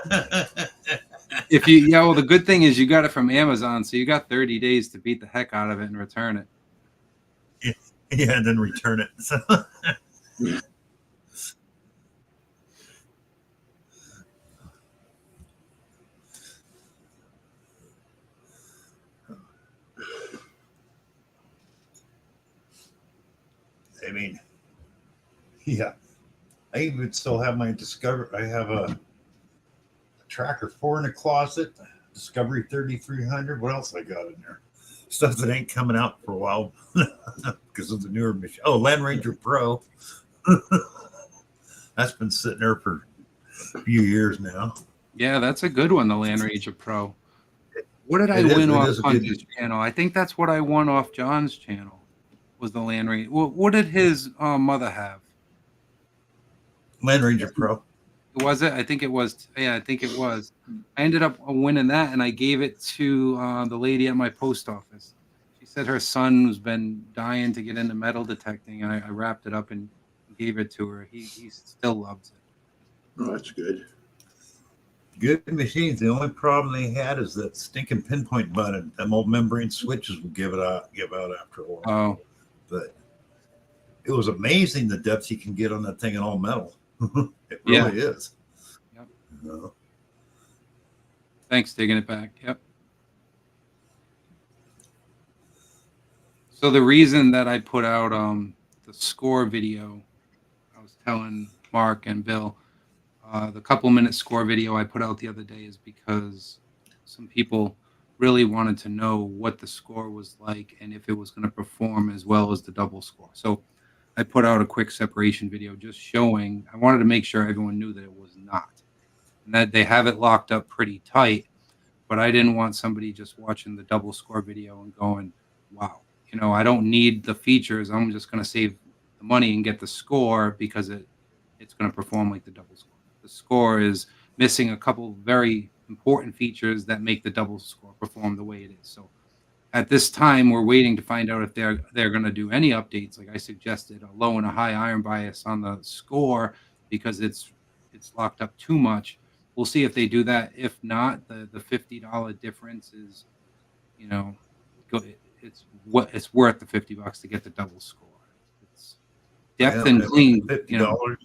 Well, the good thing is you got it from Amazon, so you got 30 days to beat the heck out of it and return it. Yeah, and then return it. So. I mean, yeah. I even still have my Discovery. I have a Tracker 4 in the closet, Discovery 3300. What else I got in there? Stuff that ain't coming out for a while because of the newer machine. Oh, Land Ranger Pro. That's been sitting there for a few years now. Yeah, that's a good one, the Land Ranger Pro. What did I It is- win it off is a Hunter's good- channel? I think that's what I won off John's channel. Was the Land Ranger? What did his mother have? Land Ranger Pro. Was it? I think it was. Yeah, I think it was. I ended up winning that, and I gave it to the lady at my post office. She said her son has been dying to get into metal detecting, and I wrapped it up and gave it to her. He still loves it. oh, that's good. Good machines. The only problem they had is that stinking pinpoint button. Them old membrane switches would give out after a while. Oh, But it was amazing the depth you can get on that thing in all metal. It Yeah. really is. Yep. You know? thanks, taking it back. Yep. So the reason that I put out the score video, I was telling Mark and Bill, the couple-minute score video I put out the other day is because some people really wanted to know what the score was like and if it was going to perform as well as the double score. So I put out a quick separation video just showing. I wanted to make sure everyone knew that it was not, and that they have it locked up pretty tight. But I didn't want somebody just watching the double score video and going, "Wow, I don't need the features. I'm just going to save the money and get the score because it's going to perform like the double score." The score is missing a couple very important features that make the double score perform the way it is. So at this time, we're waiting to find out if they're going to do any updates. Like I suggested, a low and a high iron bias on the score because it's locked up too much. We'll see if they do that. If not, the $50 difference is, you know, it's worth the $50 to get the double score. It's depth and clean. You know, $50.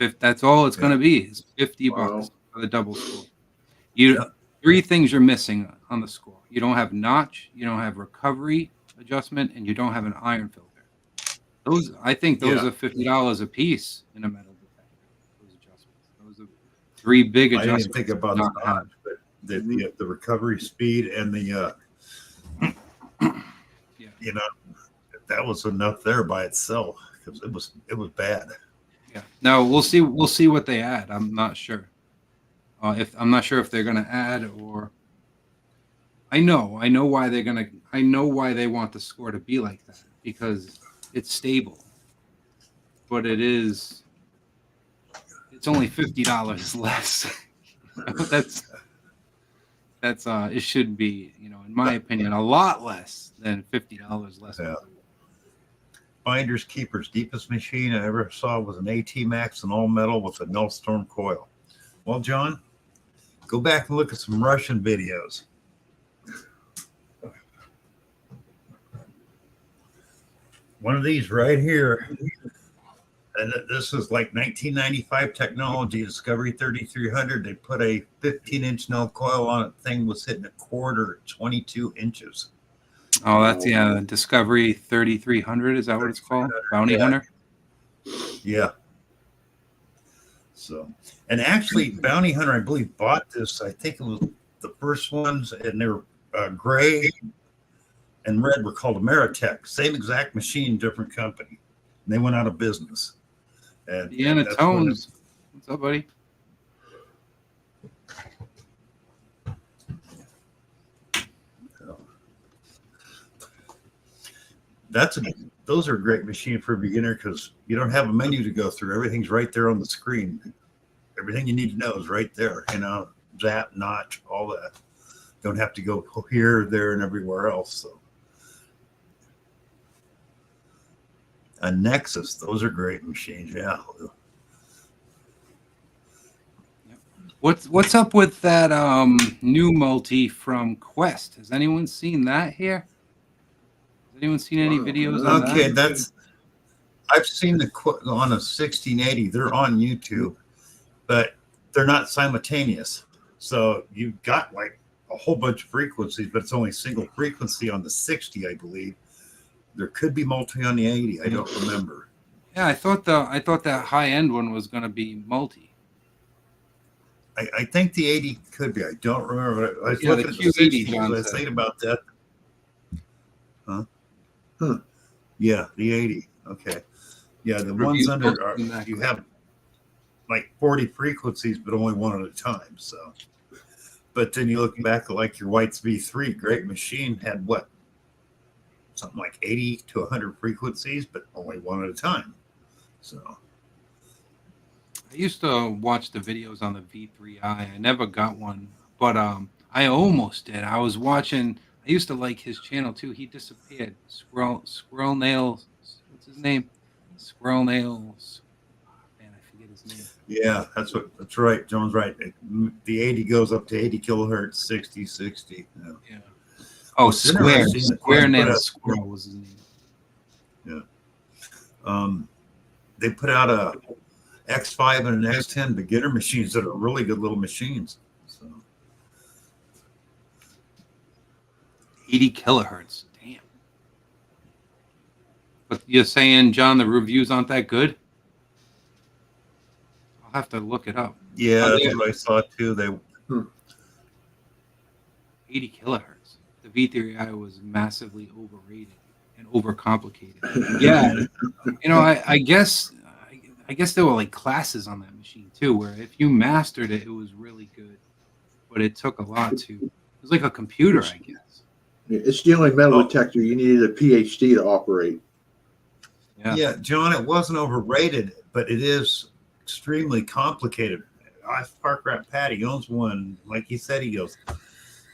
if that's all it's going to be is $50 Wow. for the double score. Three things you're missing on the score. You don't have notch, you don't have recovery adjustment, and you don't have an iron filter. I think those Yeah. are $50 a piece in a metal detector. Those adjustments. Those are three big I adjustments. didn't think about not the have. notch, but the recovery speed and the Yeah. you know, that was enough there by itself because it was bad. Yeah. No, we'll see. We'll see what they add. I'm not sure. If I'm not sure if they're going to add or. I know why they're gonna. I know why they want the score to be like that because it's stable, but it's only $50 less. that's it should be, you know, in my opinion, a lot less than $50 less. Yeah. Finders keepers, deepest machine I ever saw was an AT Max, an all metal with a Nullstorm coil. Well, John, go back and look at some Russian videos. One of these right here, and this is like 1995 technology, Discovery 3300. They put a 15-inch null coil on it. Thing was hitting a quarter at 22 inches. Oh, that's Discovery 3300. Is that what it's called? Bounty Yeah. Hunter. Yeah. So, and actually, Bounty Hunter, I believe, bought this. I think it was the first ones, and they were gray and red were called Ameritech. Same exact machine, different company. And they went out of business. And Deanna that's when Tones. What's up, buddy? those are a great machine for a beginner because you don't have a menu to go through. Everything's right there on the screen. Everything you need to know is right there. You know, zap, notch, all that. Don't have to go here, there, and everywhere else. So, a Nexus, those are great machines. Yeah. What's up with that new multi from Quest? Has anyone seen that here? Has anyone seen any videos on that? Okay, I've seen the on a 1680. They're on YouTube, but they're not simultaneous. So you've got like a whole bunch of frequencies, but it's only single frequency on the 60, I believe. There could be multi on the 80. I don't remember. Yeah, I thought that high end one was going to be multi. I think the 80 could be. I don't remember. I was Yeah, looking the at the Q80 60. I was concept. thinking about that. Huh. Yeah, the 80. Okay. Yeah, the Review ones under posted in that you clip. have like 40 frequencies, but only one at a time. So, but then you look back at like your White's V3, great machine, had what? Something like 80 to 100 frequencies, but only one at a time. So, I used to watch the videos on the V3i. I never got one, but I almost did. I was watching. I used to like his channel too. He disappeared. Squirrel Nails. What's his name? Squirrel Nails. Man, I forget his name. yeah, that's right. John's right. The 80 goes up to 80 kilohertz, 60, 60. Yeah. Yeah. Oh, It's interesting that Square Quest put Nails out- Squirrel was his name. They put out a X5 and an X10 beginner machines that are really good little machines. So, 80 kilohertz. Damn. But you're saying, John, the reviews aren't that good? I'll have to look it up. yeah, Oh, that's yeah. what I saw too. They 80 kilohertz. The V3i was massively overrated and overcomplicated. Yeah, you know, I guess there were like classes on that machine too, where if you mastered it, it was really good, but it took a lot to. It was like a computer, I guess. It's the only metal Oh. detector you needed a PhD to operate. Yeah, John, it wasn't overrated, but it is extremely complicated. Park Rat Patty owns one. Like he said, he goes,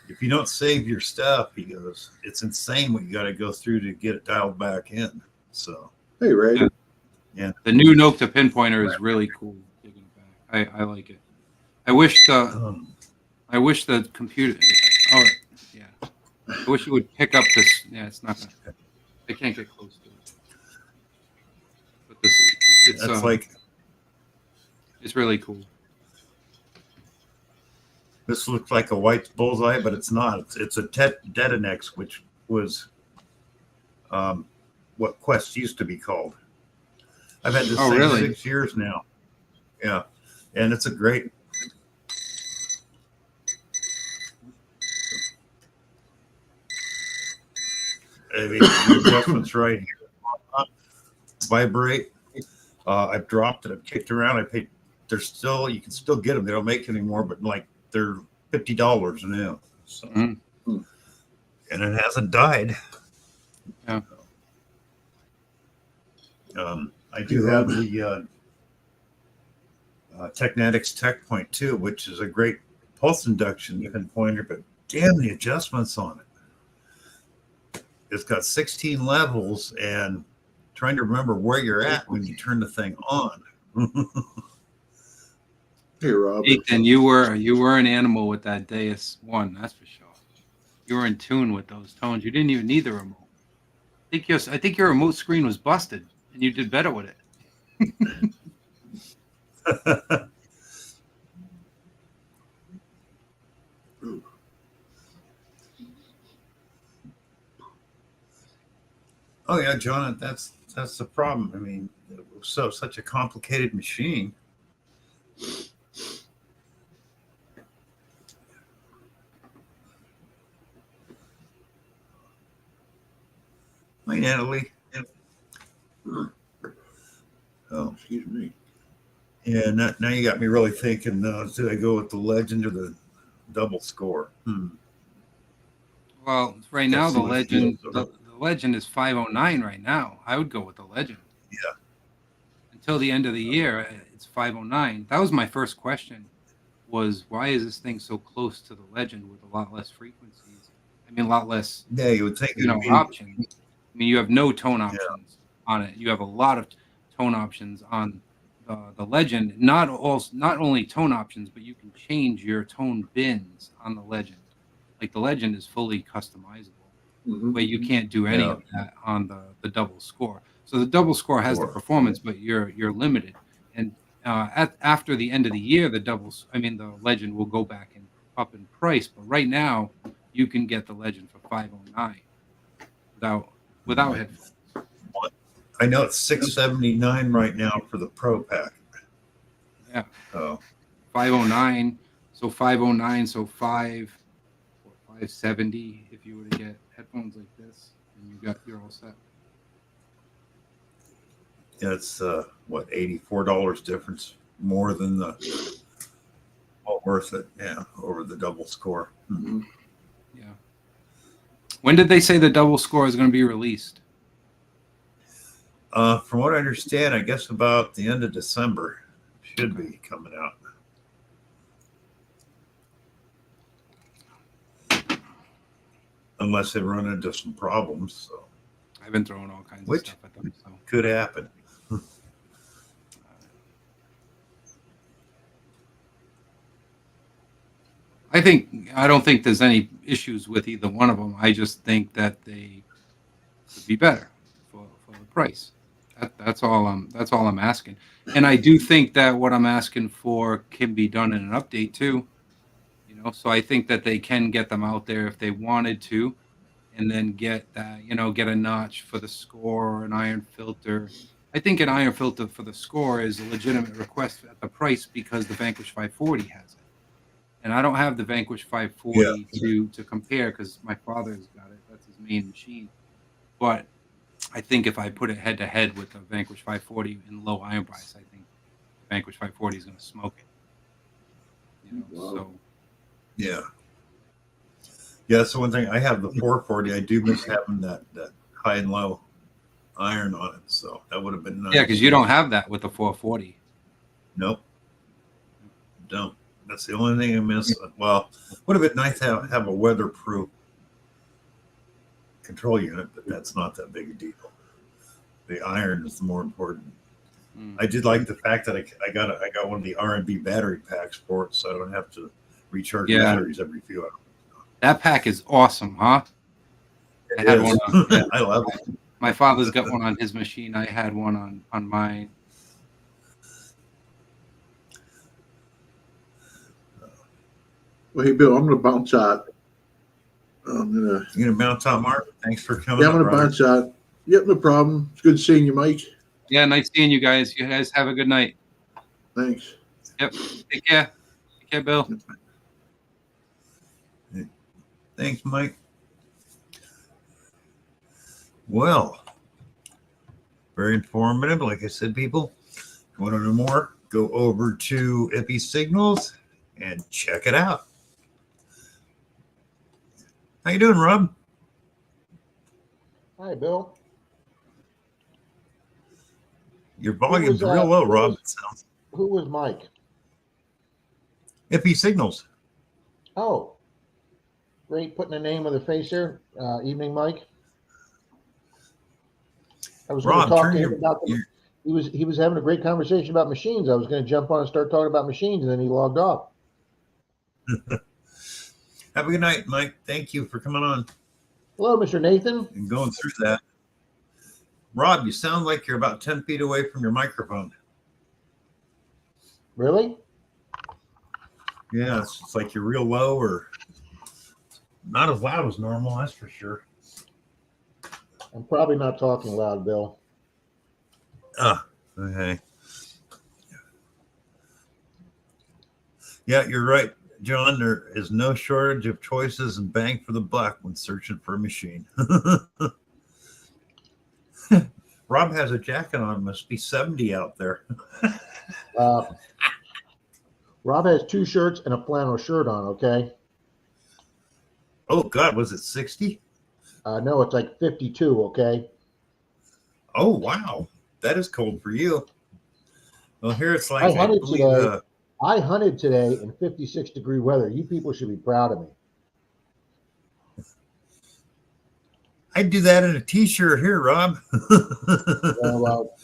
if you don't save your stuff, he goes, it's insane what you got to go through to get it dialed back in. So, Hey, Ray. Yeah. The new Nokta pinpointer is really cool. Taking it back. I like it. I wish the computer. Oh, yeah. I wish it would pick up this. Yeah, it's not gonna. I can't get close to it. But this, that's like, it's really cool. this looks like a white bullseye, but it's not. It's a Detonex, which was what Quest used to be called. I've had this thing really? 6 years now. Yeah, and it's a great. I mean, the adjustments right here. Vibrate. I've dropped it. I've kicked around. I paid. They're still. You can still get them. They don't make anymore, but like they're $50 now. So, Mhm. and it hasn't died. Yeah. I do have the Technetics Tech Point 2, which is a great pulse induction pinpointer, but damn the adjustments on it. It's got 16 levels and trying to remember where you're at when you turn the thing on. Hey, Rob. Ethan, you were an animal with that Deus One, that's for sure. You were in tune with those tones. You didn't even need the remote. I think your remote screen was busted, and you did better with it. Oh yeah, John, that's the problem. I mean, it was such a complicated machine. Hi, Natalie. Oh, Excuse me. yeah. Now you got me really thinking. Should I go with the Legend or the double score? Well, right now That's the what it Legend, feels, the Legend is 509 right now. I would go with the Legend. Yeah. Until the end of the year, it's 509. That was my first question. Was why is this thing so close to the Legend with a lot less frequencies? I mean, a lot less, Yeah, you would think it'd be options. I mean, you have no tone options on it. You have a lot of tone options on the Legend. Not only tone options, but you can change your tone bins on the Legend. Like the Legend is fully customizable, but you can't do any of that on the double score. So the double score has the performance, but you're limited. And after the end of the year, the Legend will go back and up in price. But right now, you can get the Legend for 509 without headphones. I know it's $679 right now for the Pro Pack. Yeah. Oh, 509. So 509. So 570 if you were to get headphones like this, and you're all set. it's what, $84 difference more than the all worth it. Yeah, over the double score. Yeah. When did they say the double score is going to be released? From what I understand, I guess about the end of December should be coming out. Unless they run into some problems, so I've been throwing all kinds of stuff at them. So could happen. I don't think there's any issues with either one of them. I just think that they could be better for the price. That's all I'm asking. And I do think that what I'm asking for can be done in an update too. So I think that they can get them out there if they wanted to, and then get a notch for the score or an iron filter. I think an iron filter for the score is a legitimate request at the price because the Vanquish 540 has it. And I don't have the Vanquish 540 to compare because my father's got it. That's his main machine. But I think if I put it head to head with the Vanquish 540 in low iron price, I think the Vanquish 540 is going to smoke it. So Yeah. Yeah, that's the one thing. I have the 440. I do miss having that high and low iron on it. So that would have been nice. yeah, because you don't have that with the 440. Nope. Don't. That's the only thing I miss. Well, would have been nice to have a weatherproof control unit, but that's not that big a deal. The iron is the more important. I did like the fact that I got one of the R&B battery packs for it, so I don't have to recharge batteries every few hours. That pack is awesome, huh? I had one. I love it. My father's got one on his machine. I had one on mine. Well, hey, Bill, I'm going to bounce out. You gonna mount on Mark? Thanks for coming. Yeah, I'm going to bounce out. Yep, no problem. It's good seeing you, Mike. Yeah, nice seeing you guys. You guys have a good night. Thanks. Yep. Take care. Take care, Bill. Thanks, Mike. Well, very informative. Like I said, people, if you want to know more, go over to Epi Signals and check it out. How you doing, Rob? Hi, Bill. Your volume's real low, Rob. It sounds. Who was Mike? Epi Signals. Oh, great putting a name with a face here. Evening, Mike. I was going Rob, to talk turn to him your- about he was having a great conversation about machines. I was going to jump on and start talking about machines, and then he logged off. Have a good night, Mike. Thank you for coming on Hello, Mr. Nathan. and going through that. Rob, you sound like you're about 10 feet away from your microphone. Really? Yeah, it's like you're real low or not as loud as normal, that's for sure. I'm probably not talking loud, Bill. Okay. Yeah, you're right, John. There is no shortage of choices and bang for the buck when searching for a machine. Rob has a jacket on. Must be 70 out there. Rob has 2 shirts and a flannel shirt on, okay? Oh, God, was it 60? No, it's like 52, okay? Oh, wow. That is cold for you. Well, here it's like, I I hunted believe, today. I hunted today in 56-degree weather. You people should be proud of me. I'd do that in a t-shirt here, Rob. Well,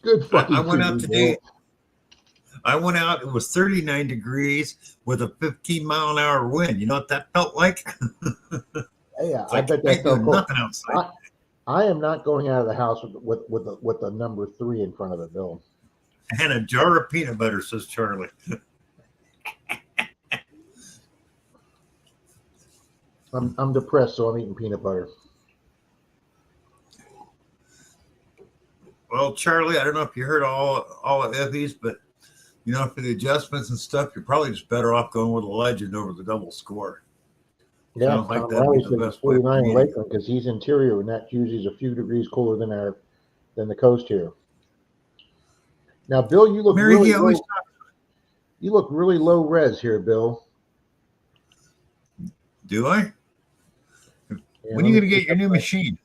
good fucking I went for out you, today. Bill. I went out. It was 39 degrees with a 15-mile-an-hour wind. You know what that felt like? Yeah, It's I like, bet I that do felt cold. nothing outside. I am not going out of the house with the number 3 in front of it, Bill. And a jar of peanut butter, says Charlie. I'm depressed, so I'm eating peanut butter. Well, Charlie, I don't know if you heard all of Effie's, but you know, for the adjustments and stuff, you're probably just better off going with a Legend over the double score. Yeah, Sounds like Tom that'd be Riley's the been best way for 49 in me. Lakeland because he's interior, and that usually is a few degrees cooler than the coast here. Now, Bill, you look Mary, really he always low, you look really low res here, Bill. do I? Yeah, When are you going to get your new machine?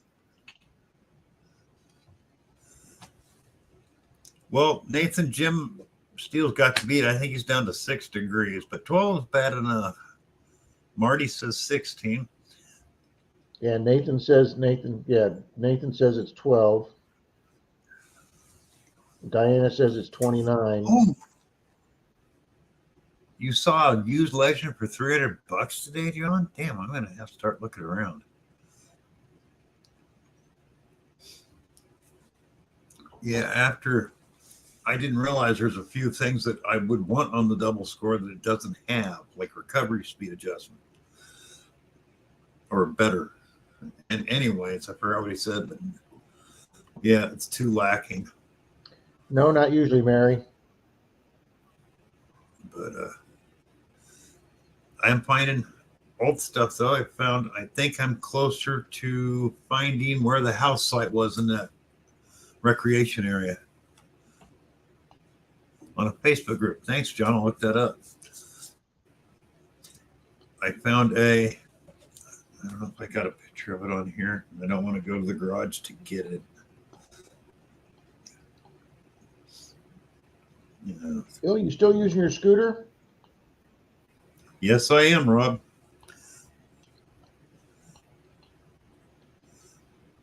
Well, Nathan, Jim Steele's got to beat. I think he's down to 6 degrees, but 12 is bad enough. Marty says 16. Yeah, Nathan says it's 12. Diana says it's 29. Oh, you saw a used Legend for $300 today, John? Damn, I'm going to have to start looking around. Yeah, after I didn't realize there's a few things that I would want on the double score that it doesn't have, like recovery speed adjustment or better. And anyways, I forgot what he said, but yeah, it's too lacking. No, not usually, Mary. But I'm finding old stuff though. I think I'm closer to finding where the house site was in that recreation area on a Facebook group. Thanks, John. I'll look that up. I found I don't know if I got a picture of it on here. I don't want to go to the garage to get it. You know, Bill, you still using your scooter? Yes, I am, Rob.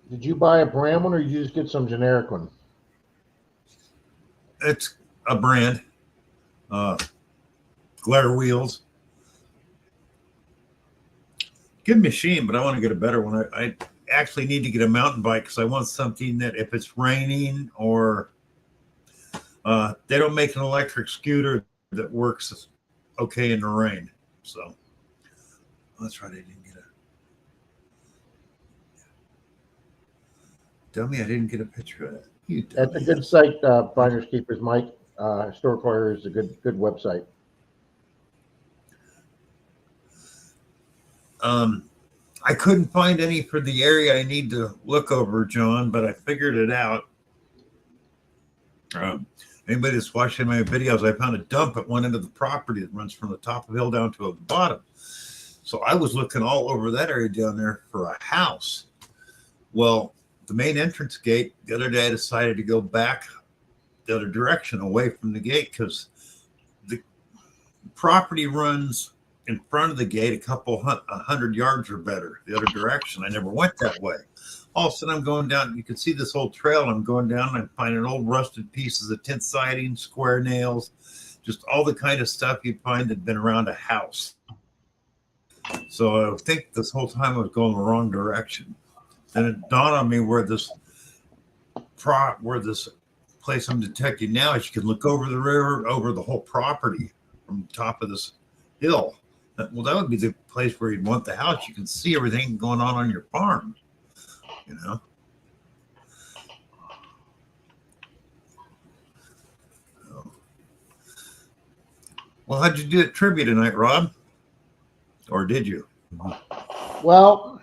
Did you buy a brand one or you just get some generic one? It's a brand. Glare wheels. Good machine, but I want to get a better one. I actually need to get a mountain bike because I want something that if it's raining or they don't make an electric scooter that works okay in the rain. So that's right. I didn't get a. Tell me I didn't get a picture of that. You tell That's a me. good site, Finders Keepers, Mike. Historical Area is a good website. I couldn't find any for the area I need to look over, John, but I figured it out. Anybody that's watching my videos, I found a dump at one end of the property that runs from the top of the hill down to the bottom. So I was looking all over that area down there for a house. Well, the main entrance gate, the other day I decided to go back the other direction away from the gate because the property runs in front of the gate a couple 100 yards or better the other direction. I never went that way. All of a sudden I'm going down, you can see this whole trail, and I'm going down and I'm finding old rusted pieces of tent siding, square nails, just all the kind of stuff you'd find that'd been around a house. So I think this whole time I was going the wrong direction. Then it dawned on me where this place I'm detecting now is you can look over the river, over the whole property from the top of this hill. Well, that would be the place where you'd want the house. You can see everything going on your farm, you know. Well, how'd you do at trivia tonight, Rob? Or did you? Well,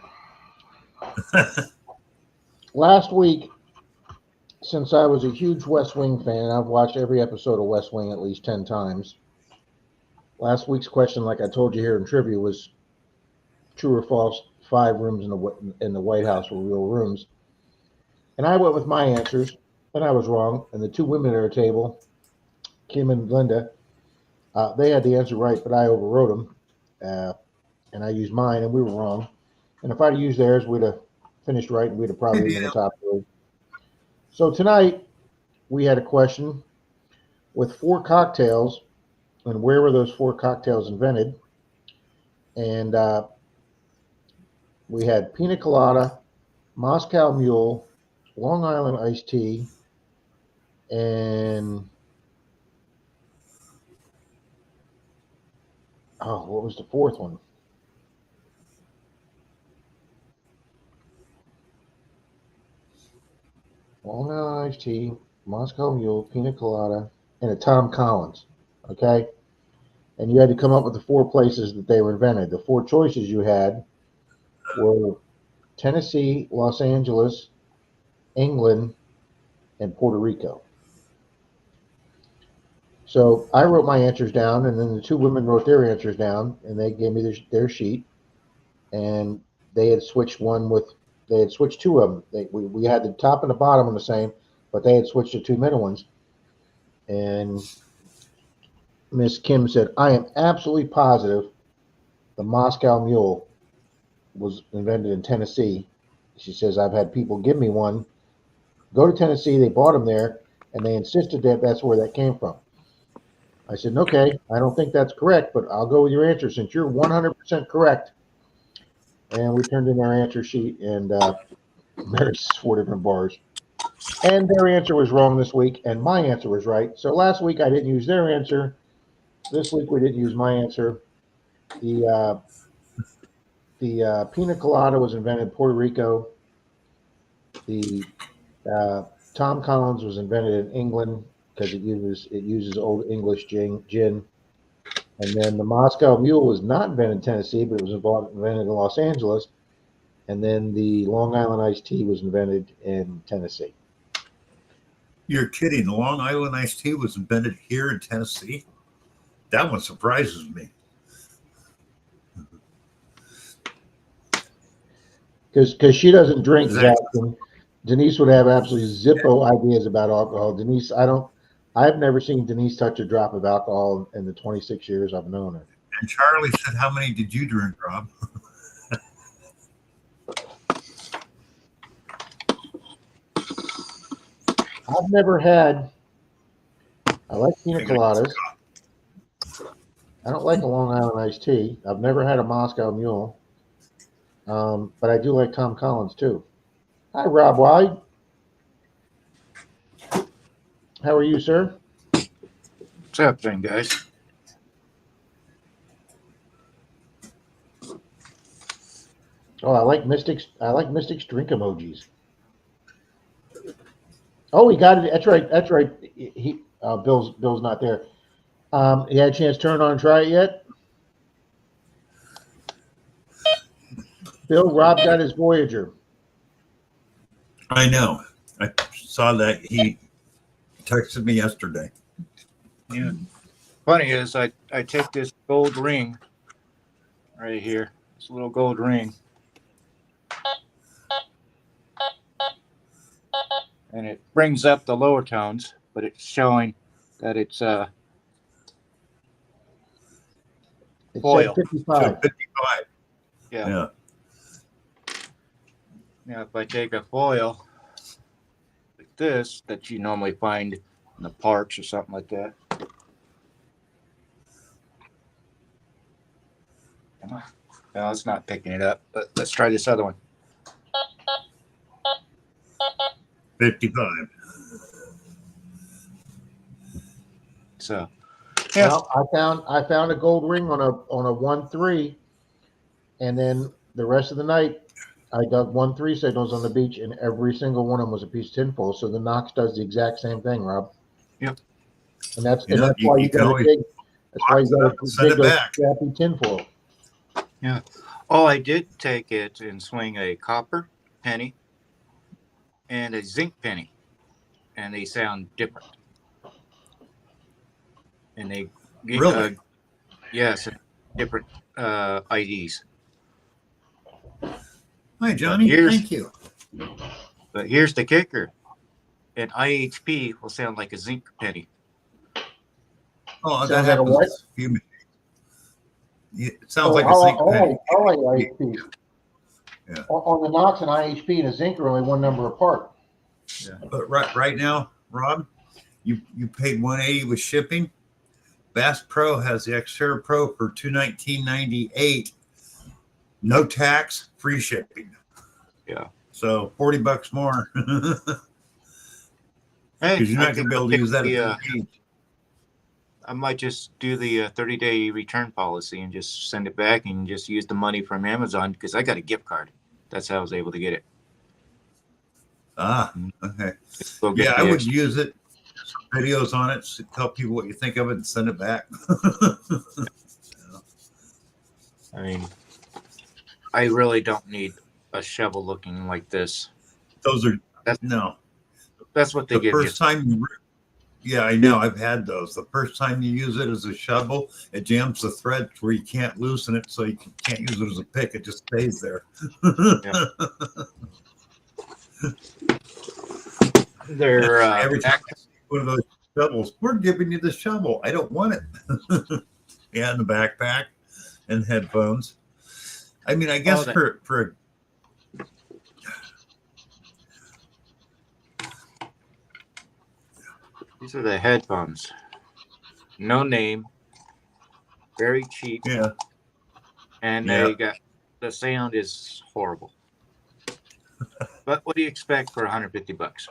last week, since I was a huge West Wing fan, I've watched every episode of West Wing at least 10 times. Last week's question, like I told you here in trivia, was true or false, 5 rooms in the White House were real rooms. And I went with my answers, and I was wrong. And the 2 women at our table, Kim and Linda, they had the answer right, but I overrode them. And I used mine, and we were wrong. And if I'd used theirs, we'd have finished right, and we'd have probably been in the top 3. So tonight, we had a question with 4 cocktails, and where were those 4 cocktails invented? And we had Pina Colada, Moscow Mule, Long Island Iced Tea, and what was the 4th one? Long Island Iced Tea, Moscow Mule, Pina Colada, and a Tom Collins. Okay? And you had to come up with the 4 places that they were invented. The 4 choices you had were Tennessee, Los Angeles, England, and Puerto Rico. So I wrote my answers down, and then the 2 women wrote their answers down, and they gave me their sheet. And they had switched 2 of them. We had the top and the bottom on the same, but they had switched the 2 middle ones. And Miss Kim said, I am absolutely positive the Moscow Mule was invented in Tennessee. She says, I've had people give me one, go to Tennessee, they bought them there, and they insisted that that's where that came from. I said, okay, I don't think that's correct, but I'll go with your answer since you're 100% correct. And we turned in our answer sheet, and there's 4 different bars. And their answer was wrong this week, and my answer was right. So last week I didn't use their answer. This week we didn't use my answer. The Pina Colada was invented in Puerto Rico. The Tom Collins was invented in England because it uses old English gin. And then the Moscow Mule was not invented in Tennessee, but it was invented in Los Angeles. And then the Long Island Iced Tea was invented in Tennessee. You're kidding. The Long Island Iced Tea was invented here in Tennessee? That one surprises me. Because she doesn't drink, Exactly. Jackson. Denise would have absolutely zippo ideas about alcohol. Denise, I've never seen Denise touch a drop of alcohol in the 26 years I've known her. And Charlie said, "How many did you drink, Rob?" I've never had. I like pina I gotta coladas. I don't like a Long Island iced tea. I've never had a Moscow Mule, but I do like Tom Collins too. Hi, Rob Wide. How are you, sir? What's happening, guys? Oh, I like Mystics. I like Mystics drink emojis. Oh, he got it. That's right. That's right. Bill's not there. You had a chance to turn it on and try it yet? Bill, Rob got his Voyager. I know. I saw that he texted me yesterday. Yeah. Funny is, I take this gold ring right here, this little gold ring, and it brings up the lower tones, but it's showing that it's It Foil. said 55. So 55. yeah. Yeah. Now if I take a foil like this that you normally find in the parks or something like that. No, it's not picking it up, but let's try this other one. 55. So, yeah. Well, I found a gold ring on a 1-3, and then the rest of the night I dug 1-3 signals on the beach, and every single one of them was a piece of tinfoil. So the Knox does the exact same thing, Rob. Yep. And that's You know, that's why you you can got to always dig. That's why you box it got up and to send dig it those back. crappy tinfoil. Oh, I did take it and swing a copper penny and a zinc penny, and they sound different. And they Really? yes, different IDs. Hi, Johnny. Here's- Thank you. But here's the kicker: an IHP will sound like a zinc penny. Oh, that Sounds like a happens. what? with a few machines. Yeah, it sounds like a zinc penny. I like IHP. Yeah. On the Knox and IHP and a zinc are only one number apart. But right now, Rob, you paid 180 with shipping. Bass Pro has the Xterra Pro for $219.98, no tax, free shipping. Yeah. So $40 more because Hey, you're not going to be able to use that. I might just do the 30-day return policy and just send it back and just use the money from Amazon because I got a gift card. That's how I was able to get it. Okay. Just go get Yeah, I the would extra. use it. Some videos on it. Tell people what you think of it and send it back. I mean, I really don't need a shovel looking like this. Those are That's- no. That's what they The give you. first time you. Yeah, I know. I've had those. The first time you use it as a shovel, it jams the thread where you can't loosen it, so you can't use it as a pick. It just stays there. Yeah. They're Every time I see one of those shovels, we're giving you the shovel. I don't want it. Yeah, in the backpack and headphones. I mean, I guess that- for these are the headphones. No name, very cheap, yeah, and Yeah. they got the sound is horrible. But what do you expect for $150?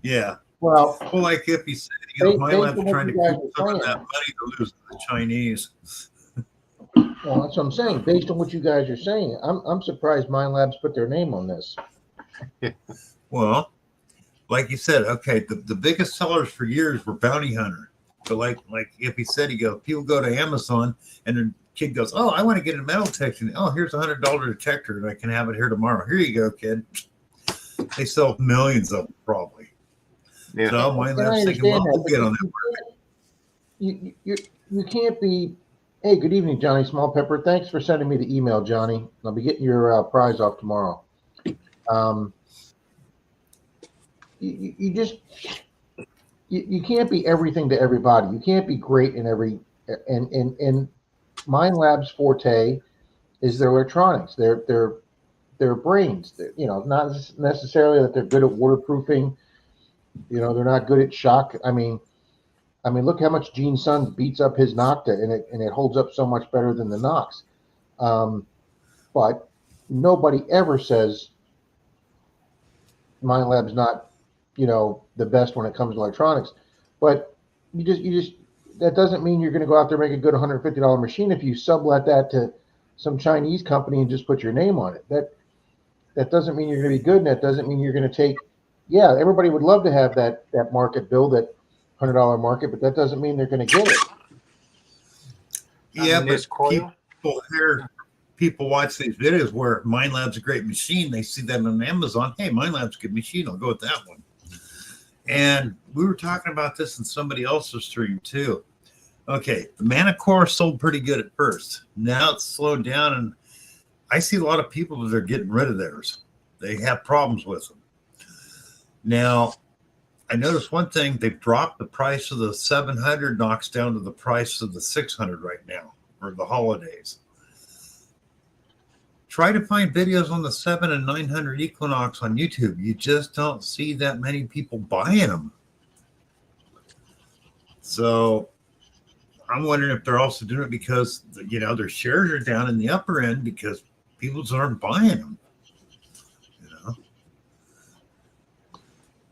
yeah. Well, Well, like if he said, They- my they lab's can trying to make you guys keep some of plan. that money to lose to the Chinese. well, that's what I'm saying. Based on what you guys are saying, I'm surprised Mind Labs put their name on this. Well, like you said, okay, the biggest sellers for years were Bounty Hunter. So like if he said, people go to Amazon and the kid goes, oh, I want to get a metal detector. Oh, here's $100 detector and I can have it here tomorrow. Here you go, kid. They sell millions of them probably. Yeah. So my And I lab's thinking, well, understand we'll that, get but on that. you can't be. Hey, good evening, Johnny Small Pepper. Thanks for sending me the email, Johnny. I'll be getting your prize off tomorrow. You just you can't be everything to everybody. You can't be great in every and Mind Lab's forte is their electronics, their brains. Not necessarily that they're good at waterproofing. They're not good at shock. I mean, look how much Gene Sun beats up his Nocta, and it holds up so much better than the Nox. But nobody ever says Mind Lab's not, the best when it comes to electronics. But you just that doesn't mean you're going to go out there and make a good $150 machine if you sublet that to some Chinese company and just put your name on it. That doesn't mean you're going to be good, and that doesn't mean you're going to take. Yeah, everybody would love to have that market bill, that $100 market, but that doesn't mean they're going to get it. Yeah, this but coil? people watch these videos where Mind Lab's a great machine. They see that on Amazon. Hey, Mind Lab's a good machine. I'll go with that one. And we were talking about this in somebody else's stream too. Okay, the Manicore sold pretty good at first. Now it's slowed down, and I see a lot of people that are getting rid of theirs. They have problems with them. Now, I noticed one thing. They've dropped the price of the 700 Nox down to the price of the 600 right now for the holidays. Try to find videos on the 7 and 900 Equinox on YouTube. You just don't see that many people buying them. So I'm wondering if they're also doing it because, their shares are down in the upper end because people aren't buying them.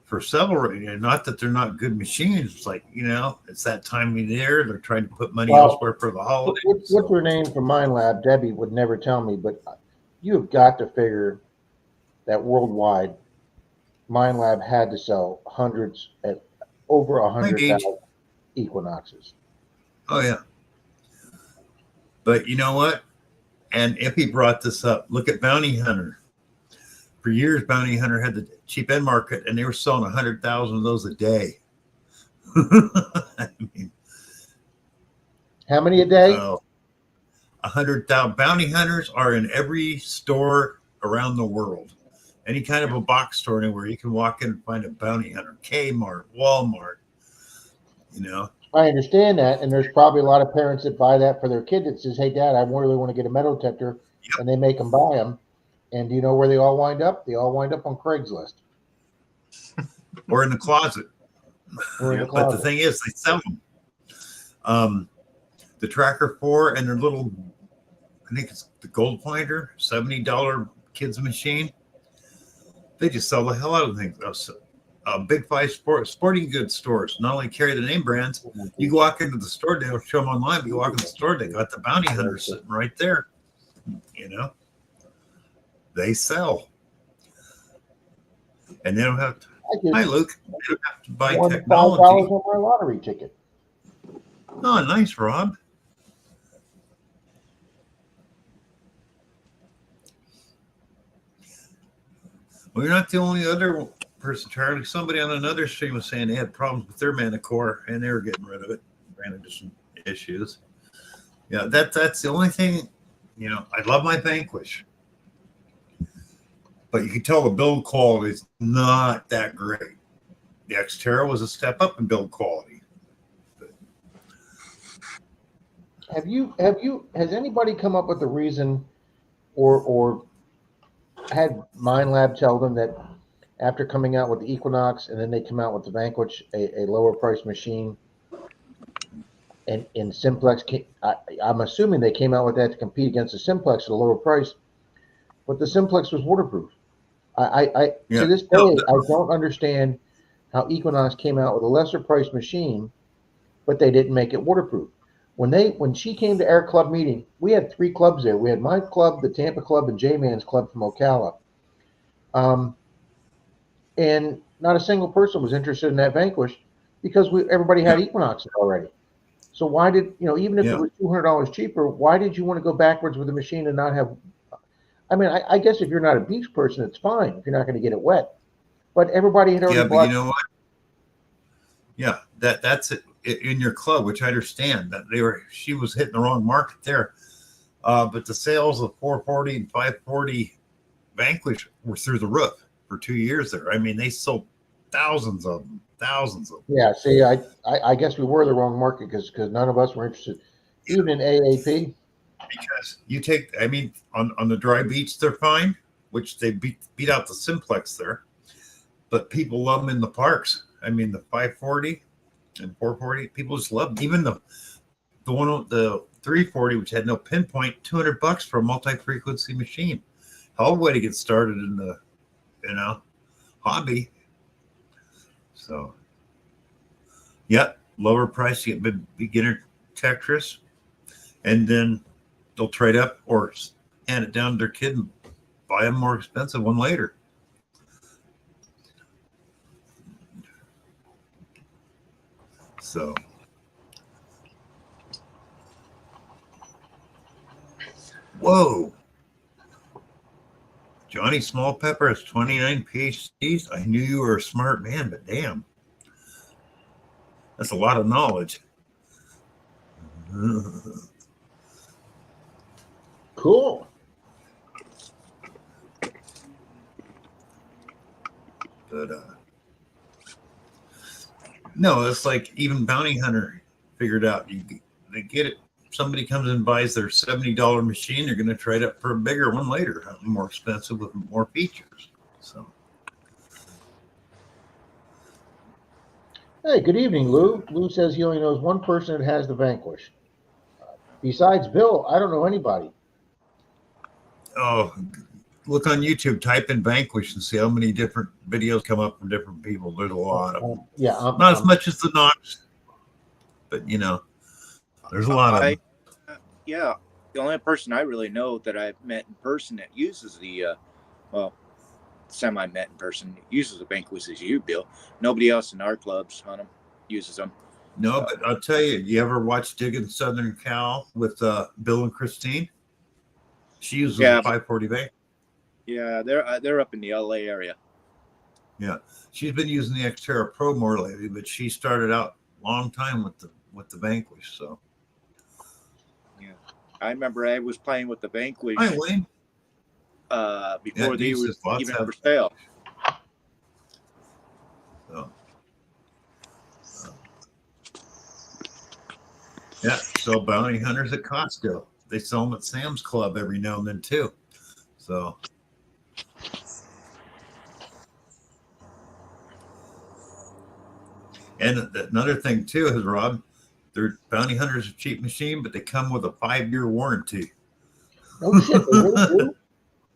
For several, not that they're not good machines. It's like, it's that time of year. They're trying to put money elsewhere for the holidays. What's her name from Mind Lab? Debbie would never tell me, but you have got to figure that worldwide, Mind Lab had to sell hundreds at over 100,000 Equinoxes. Oh yeah. But you know what? And Ippy brought this up. Look at Bounty Hunter. For years, Bounty Hunter had the cheap end market, and they were selling 100,000 of those a day. I mean, how many a day? 100,000. Bounty Hunters are in every store around the world. Any kind of a box store anywhere, you can walk in and find a Bounty Hunter. Kmart, Walmart. I understand that, and there's probably a lot of parents that buy that for their kid that says, "Hey, Dad, I really want to get a metal detector," and they make them buy them. And do you know where they all wind up? They all wind up on Craigslist. Or in the closet. But the thing is, they sell them. The Tracker 4 and their little, I think it's the Gold Finder, $70 kids machine. They just sell the hell out of things. Big Five sporting goods stores not only carry the name brands. You walk into the store, they'll show them online. But you walk in the store, they got the Bounty Hunter sitting right there. They sell, and they don't have to. Hi, Luke. They don't have to buy technology. $5 on my lottery ticket. Oh, nice, Rob. Well, you're not the only other person, Charlie. Somebody on another stream was saying they had problems with their Manicore, and they were getting rid of it. Ran into some issues. Yeah, that's the only thing. I love my Vanquish. But you can tell the build quality is not that great. The Xterra was a step up in build quality. Has anybody come up with a reason or had Mind Lab tell them that after coming out with the Equinox and then they come out with the Vanquish, a lower price machine, and Simplex, I'm assuming they came out with that to compete against the Simplex at a lower price, but the Simplex was waterproof. To this day, I don't understand how Equinox came out with a lesser price machine, but they didn't make it waterproof. When she came to our club meeting, we had 3 clubs there. We had my club, the Tampa Club, and J-Man's Club from Ocala. And not a single person was interested in that Vanquish because everybody had Equinoxes already. So why did, even if it was $200 cheaper, why did you want to go backwards with the machine and not have? I mean, I guess if you're not a beach person, it's fine if you're not going to get it wet. But everybody had already bought. But you know what? Yeah, that's it in your club, which I understand that she was hitting the wrong market there. But the sales of 440 and 540 Vanquish were through the roof for 2 years there. I mean, they sold thousands of them. Yeah, see, I guess we were the wrong market because none of us were interested. Even in AAP, because you take, I mean, on the dry beach, they're fine, which they beat out the Simplex there, but people love them in the parks. I mean, the 540 and 440, people just love them. Even the 340, which had no pinpoint, $200 for a multi-frequency machine. Hell of a way to get started in the, hobby. So, yeah, lower price, you get beginner Tetris, and then they'll trade up or hand it down to their kid and buy a more expensive one later. So, whoa. Johnny Smallpepper has 29 PhDs. I knew you were a smart man, but damn. That's a lot of knowledge. Cool. But no, it's like even Bounty Hunter figured out they get it. Somebody comes and buys their $70 machine, they're going to trade up for a bigger one later, more expensive with more features. So, Hey, good evening, Lou. Lou says he only knows one person that has the Vanquish. Besides Bill, I don't know anybody. oh, look on YouTube, type in Vanquish and see how many different videos come up from different people. There's a lot of them. Yeah, Not as much as the Knox, but there's a lot of them. Yeah, the only person I really know that I've met in person that uses the, semi-met in person, uses the Vanquish is you, Bill. Nobody else in our clubs on them uses them. No, but I'll tell you, you ever watch Digging Southern Cal with Bill and Christine? She uses the 540 Vanquish. Yeah, they're up in the LA area. Yeah, she's been using the Xterra Pro more lately, but she started out a long time with the Vanquish. So, Yeah, I remember I was playing with the Vanquish hi Wayne. before they Denise were says lots even have- for sale. So, yeah, so Bounty Hunters at Costco. They sell them at Sam's Club every now and then too. So, and another thing too is, Rob, their Bounty Hunters are a cheap machine, but they come with a 5-year warranty. No shit. They really do?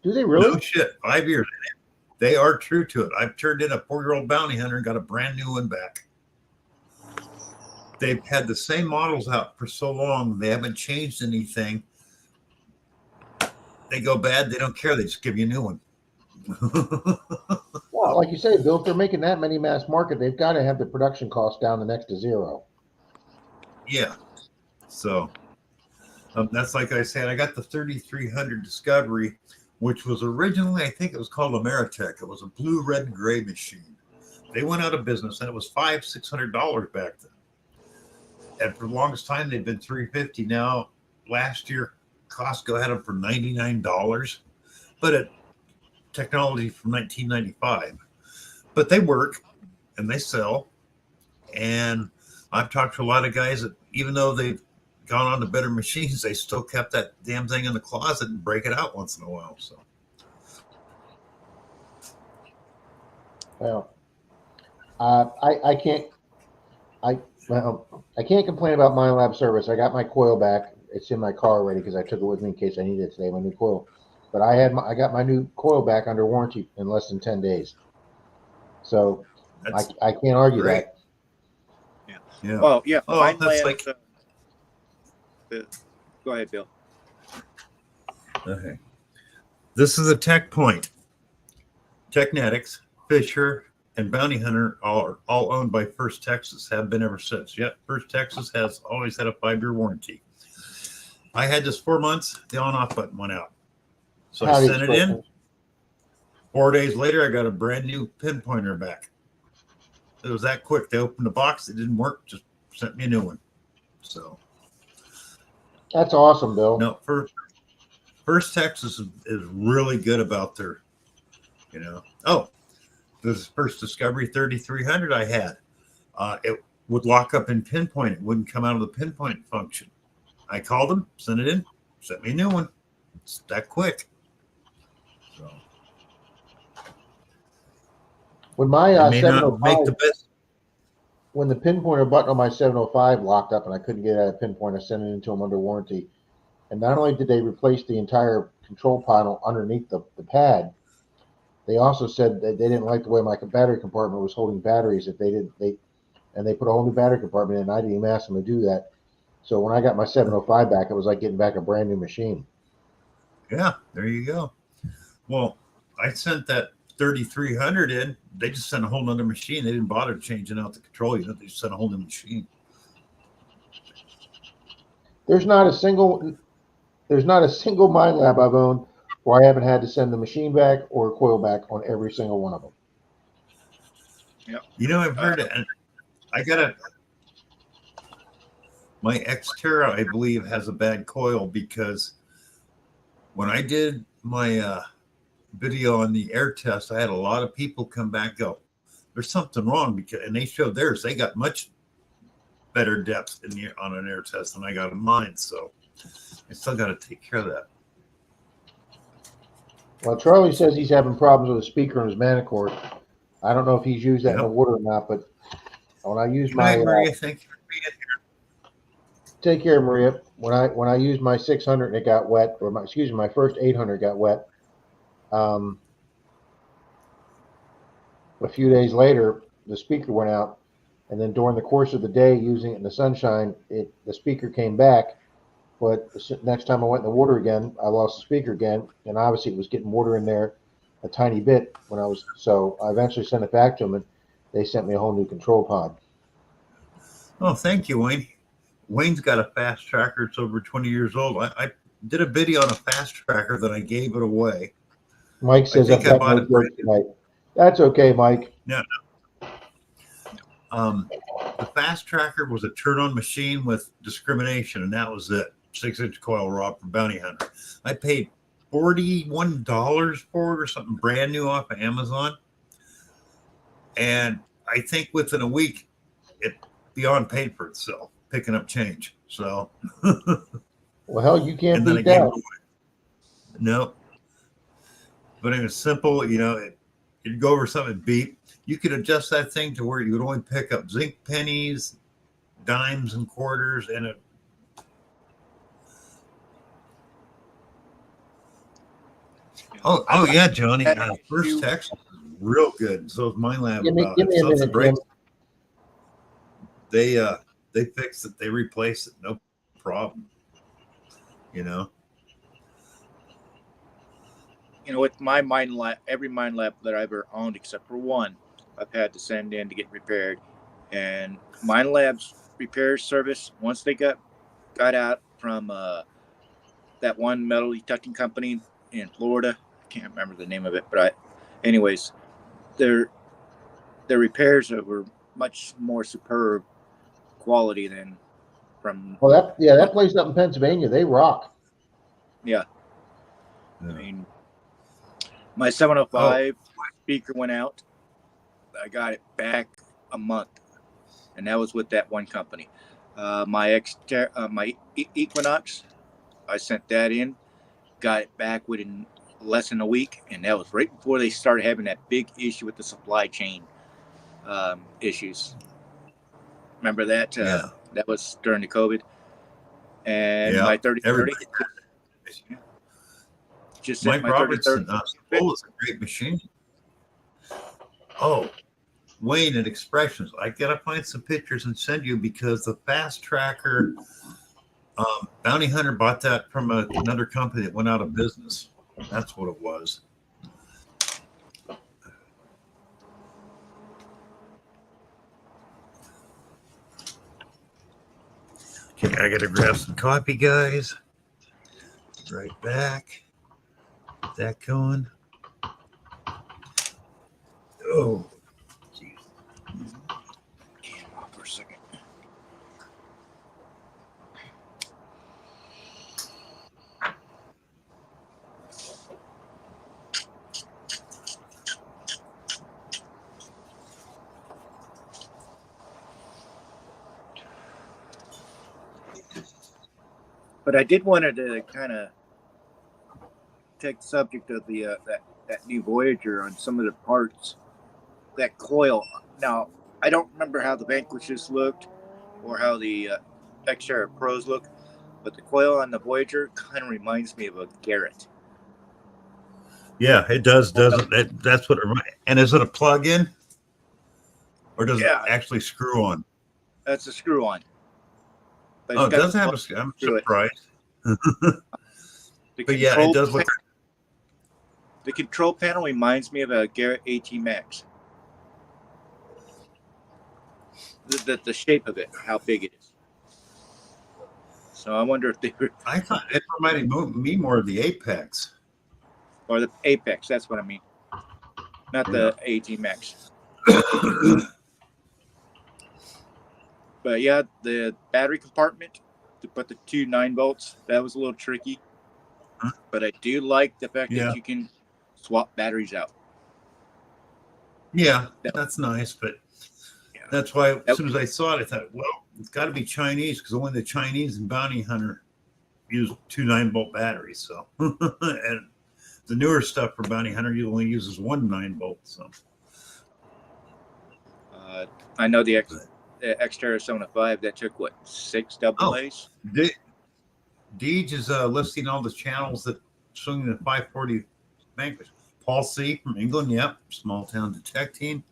Do they really? No shit, 5 years. They are true to it. I've turned in a 4-year-old Bounty Hunter and got a brand new one back. They've had the same models out for so long. They haven't changed anything. They go bad. They don't care. They just give you a new one. Well, like you say, Bill, if they're making that many mass market, they've got to have the production costs down to next to zero. Yeah. So that's like I said, I got the 3300 Discovery, which was originally, I think it was called Ameritech. It was a blue, red, and gray machine. They went out of business, and it was $600 back then. And for the longest time, they've been $350. Now, last year, Costco had them for $99, but it technology from 1995. But they work and they sell. And I've talked to a lot of guys that, even though they've gone on to better machines, they still kept that damn thing in the closet and break it out once in a while. So, Well, I can't complain about my lab service. I got my coil back. It's in my car already because I took it with me in case I needed it today, my new coil. But I got my new coil back under warranty in less than 10 days. So that's I can't argue great. that. Yeah. Well, yeah, Oh, mine that's lands, like- go ahead, Bill. Okay. This is a Tech Point. Technetics, Fisher, and Bounty Hunter are all owned by First Texas, have been ever since. Yet First Texas has always had a 5-year warranty. I had this 4 months, the on-off button went out. So I Howdy, sent it in. Scorpion. 4 days later, I got a brand new pinpointer back. It was that quick. They opened the box, it didn't work, just sent me a new one. So, That's awesome, Bill. no, First Texas is really good about their, Oh, this first Discovery 3300 I had, it would lock up in pinpoint. It wouldn't come out of the pinpoint function. I called them, sent it in, sent me a new one. It's that quick. So When my it may not make 705, the best. when the pinpointer button on my 705 locked up and I couldn't get it out of pinpoint, I sent it into them under warranty. And not only did they replace the entire control panel underneath the pad, they also said that they didn't like the way my battery compartment was holding batteries. If they put a whole new battery compartment in. I didn't even ask them to do that. So when I got my 705 back, it was like getting back a brand new machine. Yeah, there you go. Well, I sent that 3300 in. They just sent a whole nother machine. They didn't bother changing out the control unit. They just sent a whole new machine. There's not a single Minelab I've owned where I haven't had to send the machine back or a coil back on every single one of them. You know, I've heard it, and I got my Xterra, I believe, has a bad coil because when I did my video on the air test, I had a lot of people come back and go, there's something wrong, and they showed theirs. They got much better depth on an air test than I got in mine. So I still got to take care of that. Well, Charlie says he's having problems with a speaker in his Manicord. I don't know if he's used that in the water or not, but when I use Good night, my Maria. Thank you for being here. take care, Maria. When I used my 600 and it got wet, or my first 800 got wet. A few days later, the speaker went out, and then during the course of the day, using it in the sunshine, the speaker came back. But the next time I went in the water again, I lost the speaker again, and obviously it was getting water in there a tiny bit when I was. So I eventually sent it back to them, and they sent me a whole new control pod. Oh, thank you, Wayne. Wayne's got a fast tracker. It's over 20 years old. I did a video on a fast tracker that I gave it away. Mike says think I've I got bought no it joke tonight. That's okay, Mike. The fast tracker was a turn-on machine with discrimination, and that was it. 6-inch coil rod for Bounty Hunter. I paid $41 for it or something brand new off of Amazon. And I think within a week, it beyond paid for itself, picking up change. So, Well, hell, you can't and then I beat gave it that. away. No, but it was simple. You know, you'd go over something beep. You could adjust that thing to where you would only pick up zinc pennies, dimes, and quarters, and it. Oh yeah, Johnny. First Texas is real good. So is Minelab Give me about a it. So if it minute, breaks, Jim. they fix it. They replace it. No problem. You know. You know, with my mine lab, every mine lab that I've ever owned except for one, I've had to send in to get repaired. And mine lab's repair service, once they got out from that one metal detecting company in Florida, I can't remember the name of it, but anyways, their repairs were much more superb quality than from. Well, that place up in Pennsylvania, they rock. Yeah. I mean, my 705 speaker went out. I got it back a month, and that was with that one company. My Equinox, I sent that in, got it back within less than a week, and that was right before they started having that big issue with the supply chain issues. Remember that? Yeah. That was during the COVID. And Yeah, my 3030. Just sent Mike my Robertson 3030. is a great machine. Oh, Wayne at Expressions. I gotta find some pictures and send you because the fast tracker Bounty Hunter bought that from another company that went out of business. That's what it was. Okay, I gotta grab some coffee, guys. Right back. Get that going. Oh, geez. For a second. But But I did want to kind of take the subject of the that new Voyager on some of the parts. That coil. Now, I don't remember how the Vanquishes looked or how the Xterra Pros look, but the coil on the Voyager kind of reminds me of a Garrett. Yeah, it does, doesn't it? That's what it reminds. And is it a plug-in, or does Yeah. it actually screw on? That's a screw on. But Oh, it's it got does the have plug a. I'm through it. surprised. The But yeah, control it does look. The control panel reminds me of a Garrett AT Max. The shape of it, how big it is. So I wonder if they were, I thought it reminded me more of the Apex. or the Apex. That's what I mean, not the AT Max. But yeah, the battery compartment to put the 2 9-volts, that was a little tricky. But I do like the fact Yeah. that you can swap batteries out. Yeah, that's nice, but Yeah. that's why as soon as I saw it, I thought, well, it's got to be Chinese because only the Chinese and Bounty Hunter use 2 9-volt batteries. So, and the newer stuff for Bounty Hunter, you only uses 1 9-volt. So, I know the Xterra 705 that took what 6 AA's. Deej is listing all the channels that swing the 540 Vanquish. Paul C. from England, yep. Small Town Detecting.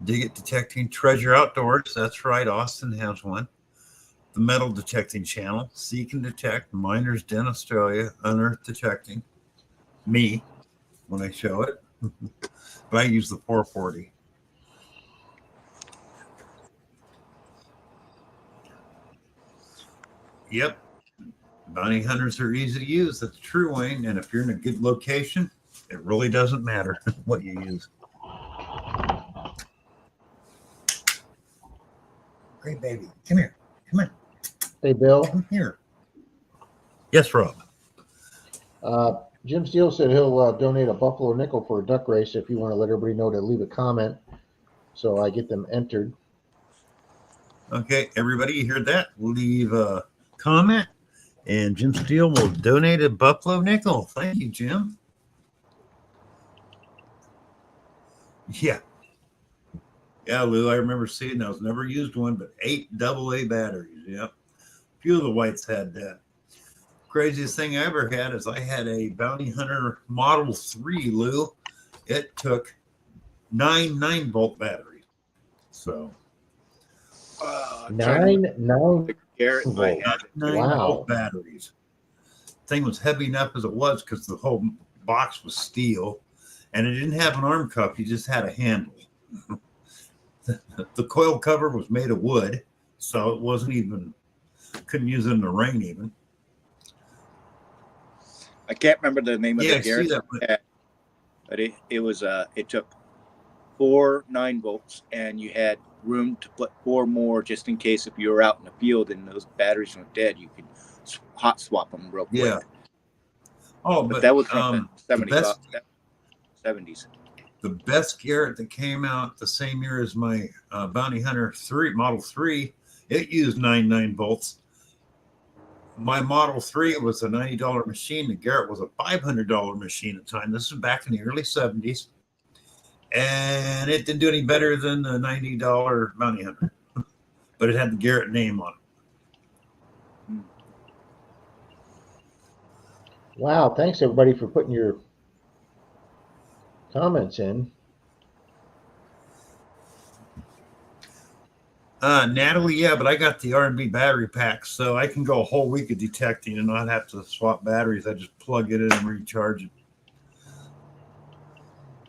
Dig It Detecting. Treasure Outdoors, that's right. Austin has one. The Metal Detecting Channel. Seek and Detect. Miners Den Australia. Unearth Detecting. Me, when I show it. But I use the 440. Yep. Bounty hunters are easy to use. That's true, Wayne. And if you're in a good location, it really doesn't matter what you use. Great baby. Come here. Come on. Hey, Bill. Come here. Yes, Rob. Jim Steele said he'll donate a buffalo nickel for a duck race if you want to let everybody know to leave a comment so I get them entered. Okay, everybody, you heard that? Leave a comment, and Jim Steele will donate a buffalo nickel. Thank you, Jim. Yeah. Yeah, Lou, I remember seeing those. Never used one, but 8 AA batteries. Yep. A few of the whites had that. Craziest thing I ever had is I had a Bounty Hunter Model 3, Lou. It took 9 9-volt batteries. So, Nine The Garrett I volt. had. 9-volt batteries. Thing was heavy enough as it was because the whole box was steel, and it didn't have an arm cuff. You just had a handle. The coil cover was made of wood, so it wasn't even, couldn't use it in the rain even. I can't remember the name of Yeah, the I see Garrett, that. but it was it took 4 9-volts, and you had room to put 4 more just in case if you were out in the field and those batteries went dead, you could hot swap them real quick. Yeah. Oh, but that was from the the 70s. best, 70s. the best Garrett that came out the same year as my Bounty Hunter 3 Model 3, it used 9 9-volts. My Model 3 was a $90 machine. The Garrett was a $500 machine at the time. This was back in the early 70s. And it didn't do any better than the $90 Bounty Hunter. But it had the Garrett name on it. Wow, thanks everybody for putting your comments in. Natalie, yeah, but I got the R&B battery pack, so I can go a whole week of detecting and not have to swap batteries. I just plug it in and recharge it.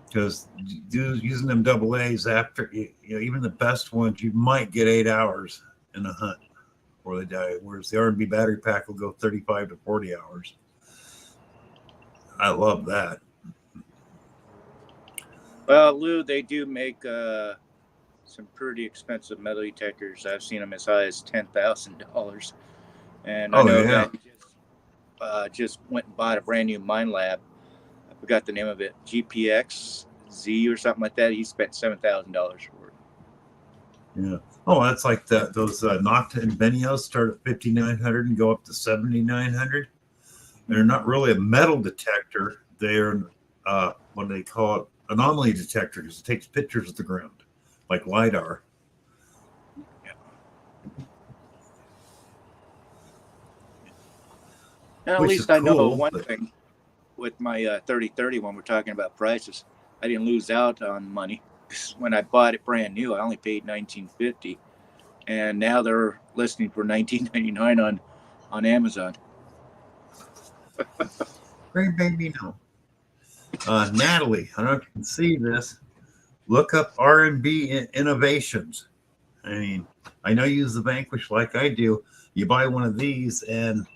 Because using them AA's after, even the best ones, you might get 8 hours in a hunt before they die. Whereas the R&B battery pack will go 35 to 40 hours. I love that. Well, Lou, they do make some pretty expensive metal detectors. I've seen them as high as $10,000. And I know that just went and bought a brand new Mine Lab. I forgot the name of it, GPX Z or something like that. He spent $7,000 for it. Yeah. Oh, that's like those Nocta and Benios start at 5,900 and go up to 7,900. They're not really a metal detector. They're what do they call it? Anomaly detector, because it takes pictures of the ground, like LiDAR. And at Which least is I know cool, one but- thing with my 3030 when we're talking about prices. I didn't lose out on money. 'Cause when I bought it brand new, I only paid $19.50, and now they're listing for $19.99 on Amazon. Great baby, no. Natalie, I don't know if you can see this. Look up R&B Innovations. I mean, I know you use the Vanquish like I do. You buy one of these and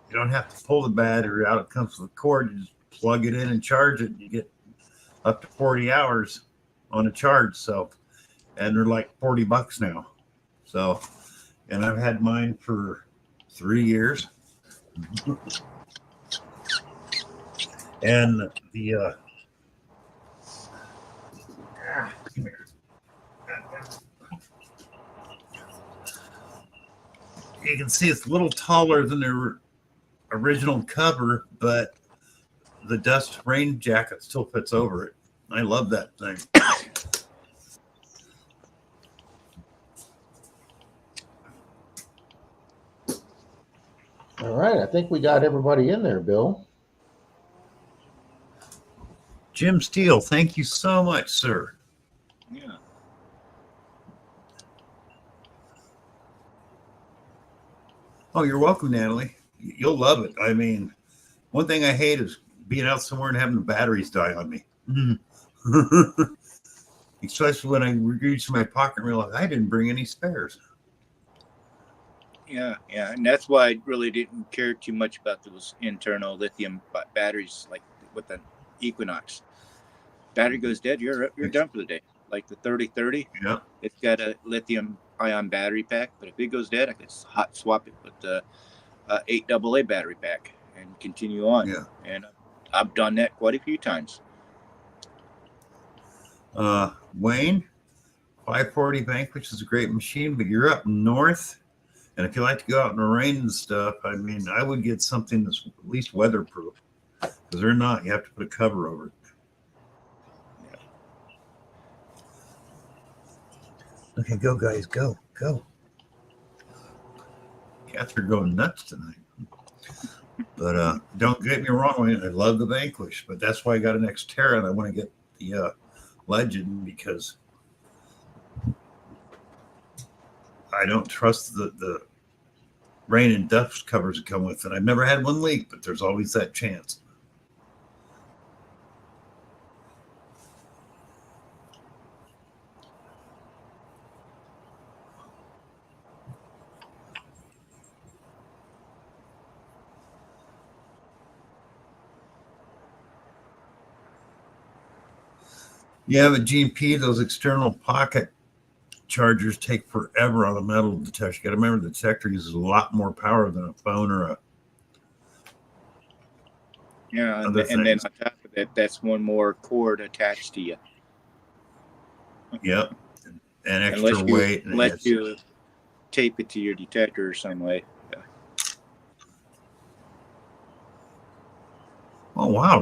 you don't have to pull the battery out. It comes with a cord. You just plug it in and charge it. And you get up to 40 hours on a charge. So, and they're like $40 now. So, and I've had mine for 3 years. And the come here. You can see it's a little taller than their original cover, but the dust rain jacket still fits over it. I love that thing. All right, I think we got everybody in there, Bill. Jim Steele, thank you so much, sir. Yeah. Oh, you're welcome, Natalie. You'll love it. I mean, one thing I hate is being out somewhere and having the batteries die on me. Especially when I reach my pocket and realize I didn't bring any spares. Yeah, and that's why I really didn't care too much about those internal lithium batteries, like with the Equinox. Battery goes dead, you're done for the day. Like the 3030, Yeah. it's got a lithium ion battery pack, but if it goes dead, I can hot swap it with the 8AA battery pack and continue on. Yeah. And I've done that quite a few times. Wayne, 540 Vanquish is a great machine, but you're up north. And if you like to go out in the rain and stuff, I mean, I would get something that's at least weatherproof. Because they're not. You have to put a cover over it. Okay, go, guys. Go. Cats are going nuts tonight. But don't get me wrong, Wayne, I love the Vanquish, but that's why I got an Xterra, and I want to get the Legend, because I don't trust the rain and dust covers that come with it. I've never had one leak, but there's always that chance. Yeah, but GP, those external pocket chargers take forever on a metal detector. You got to remember the detector uses a lot more power than a phone or a. Yeah, and Other then on things. top of that, that's one more cord attached to you. Yep. And extra Unless you weight. And let it's- you tape it to your detector some way. Oh, wow.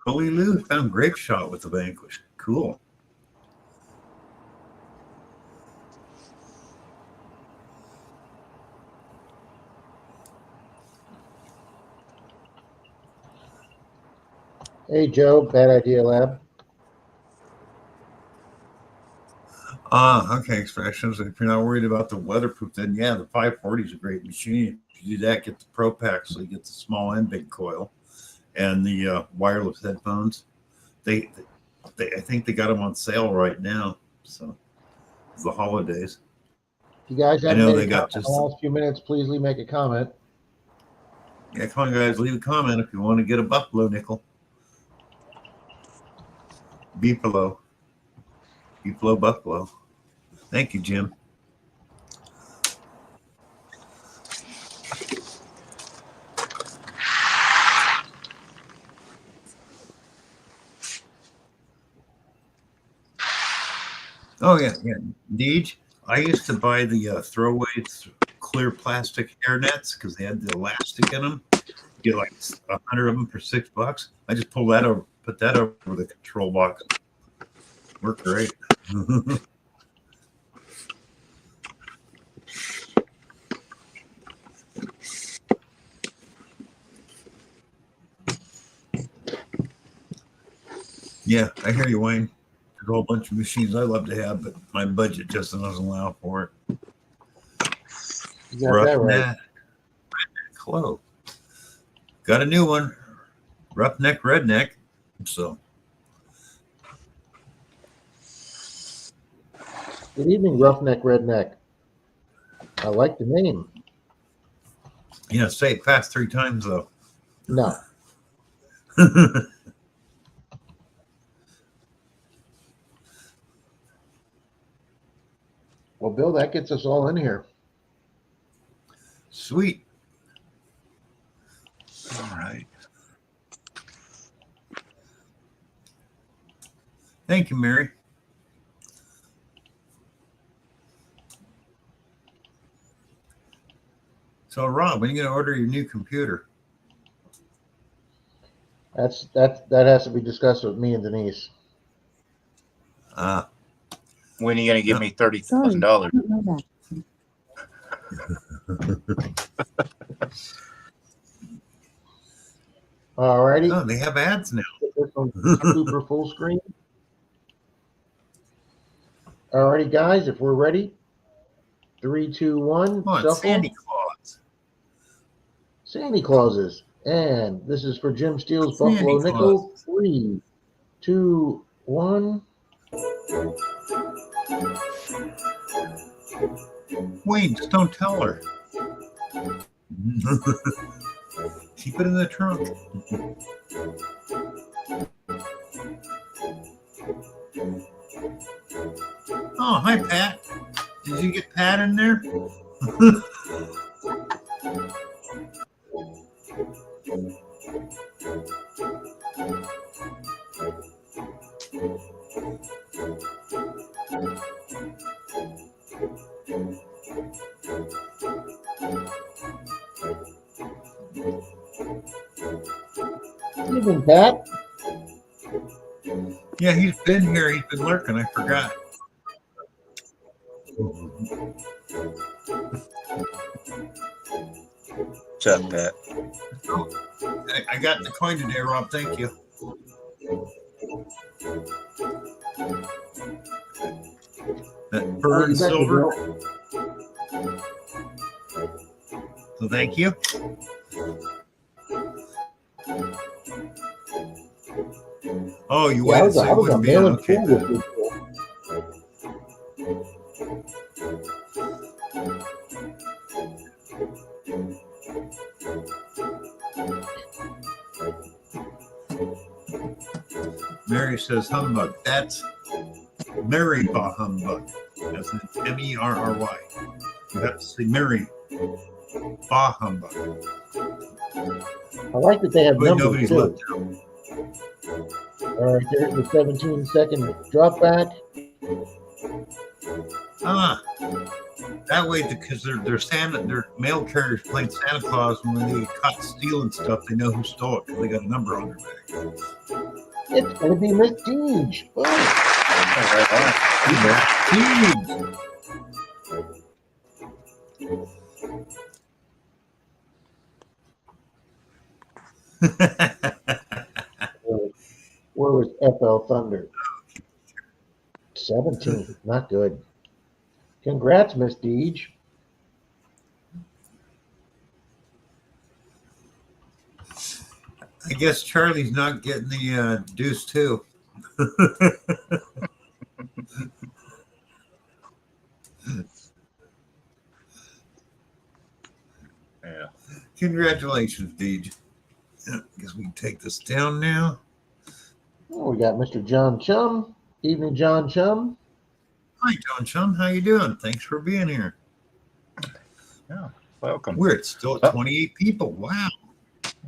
Really, Lou found grape shot with the Vanquish. Cool. Hey, Joe, Bad Idea Lab. Okay, expressions. If you're not worried about the weatherproof, then yeah, the 540 is a great machine. If you do that, get the Pro Pack, so you get the small and big coil, and the wireless headphones. They I think they got them on sale right now. So it's the holidays. If you guys I haven't know made they a got comment in just. the last few minutes, please make a comment. Yeah, come on, guys, leave a comment if you want to get a Buffalo nickel. Beefalo. Beefalo Buffalo. Thank you, Jim. Oh, yeah. Deej, I used to buy the throwaway clear plastic hair nets because they had the elastic in them. Get like 100 of them for $6. I just pull that over, put that over the control box. Worked great. Yeah, I hear you, Wayne. There's a whole bunch of machines I'd love to have, but my budget just doesn't allow for it. You got that right. Roughneck. Hello. Got a new one. Roughneck Redneck. So Good evening, Roughneck Redneck. I like the name. yeah, say it fast 3 times though. No. Well, Bill, that gets us all in here. Sweet. All right. Thank you, Mary. So, Rob, when are you going to order your new computer? That has to be discussed with me and Denise. When are you going to give me Sorry, $30,000? I don't know that. All righty. Oh, they have ads now. Put this on super full screen. All righty, guys, if we're ready. 3, 2, 1. Oh, it's shuffle. Sandy Claus. Sandy Clauses. And this is for Jim Steele's Sandy Buffalo Claus. Nickel. 3, 2, 1. Wayne, just don't tell her. Keep it in the trunk. Oh, hi, Pat. Did you get Pat in there? Evening, Pat. Yeah, he's been here. He's been lurking. I forgot. What's up, Pat? I got the coin today, Rob. Thank you. That bird and silver. So thank you. Oh, you Yeah, I waited was so a you wouldn't be on. mailing Okay. tool this week. Mary says humbug. That's Mary Bah Humbug. That's an Merry. You have to say Mary Bah Humbug. I like that they have But numbers nobody's too. looked out. All right, there's the 17-second drop back. That way, because their mail carriers playing Santa Claus, and when they get caught stealing stuff, they know who stole it because they got a number on their bag. It's going to be Miss Deej. Oh, where was FL Thunder? 17. Not good. Congrats, Miss Deej. I guess Charlie's not getting the deuce too. Yeah. Congratulations, Deej. Yeah, I guess we can take this down now. Oh, we got Mr. John Chum. Evening, John Chum. Hi, John Chum. How you doing? Thanks for being here. Yeah. Welcome. We're still at 28 people. Wow.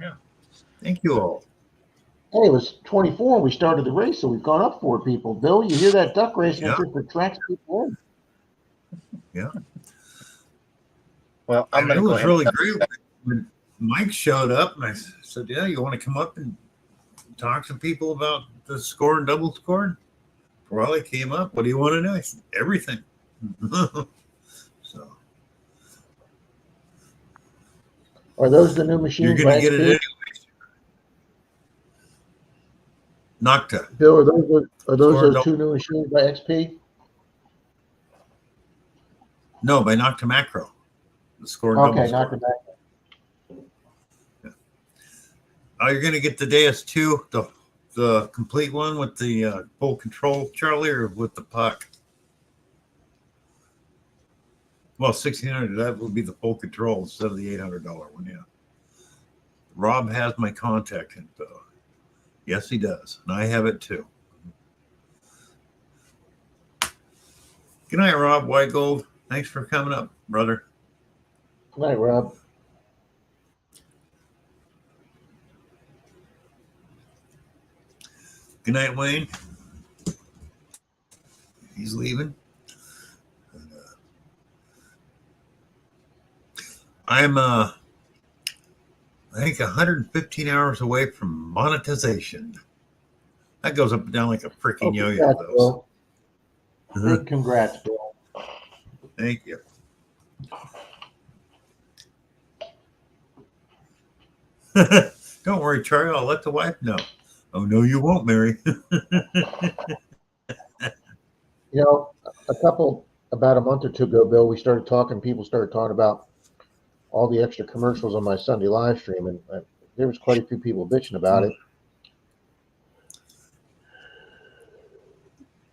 Yeah. Thank you all. Hey, it was 24 when we started the race, so we've gone up 4 people. Bill, you hear that duck racing? Yeah. It just attracts people in. Well, I'm And gonna it go was ahead. really great when Mike showed up, and I said, "Yeah, you want to come up and talk to people about the score and double scoring?" Well, he came up. What do you want to know? I said, everything. So Are those the new you're machines going by to get it XP? anyway. Nocta. Bill, are those Score and those double. two new machines by XP? No, by Nocta Macro. The score and double Okay, score. knock it back. Oh, you're going to get the Deus 2, the complete one with the full control, Charlie, or with the puck? Well, 1600, that would be the full control instead of the $800 one, yeah. Rob has my contact info. Yes, he does. And I have it too. Good night, Rob Whitegold. Thanks for coming up, brother. Good night, Rob. Good night, Wayne. He's leaving. I'm I think 115 hours away from monetization. That goes up and down like a freaking yo-yo. Congrats, Bill. Uh-huh. Big congrats, Bill. Thank you. Don't worry, Charlie. I'll let the wife know. Oh no, you won't, Mary. You know, about a month or two ago, Bill, people started talking about all the extra commercials on my Sunday live stream, and there was quite a few people bitching about it.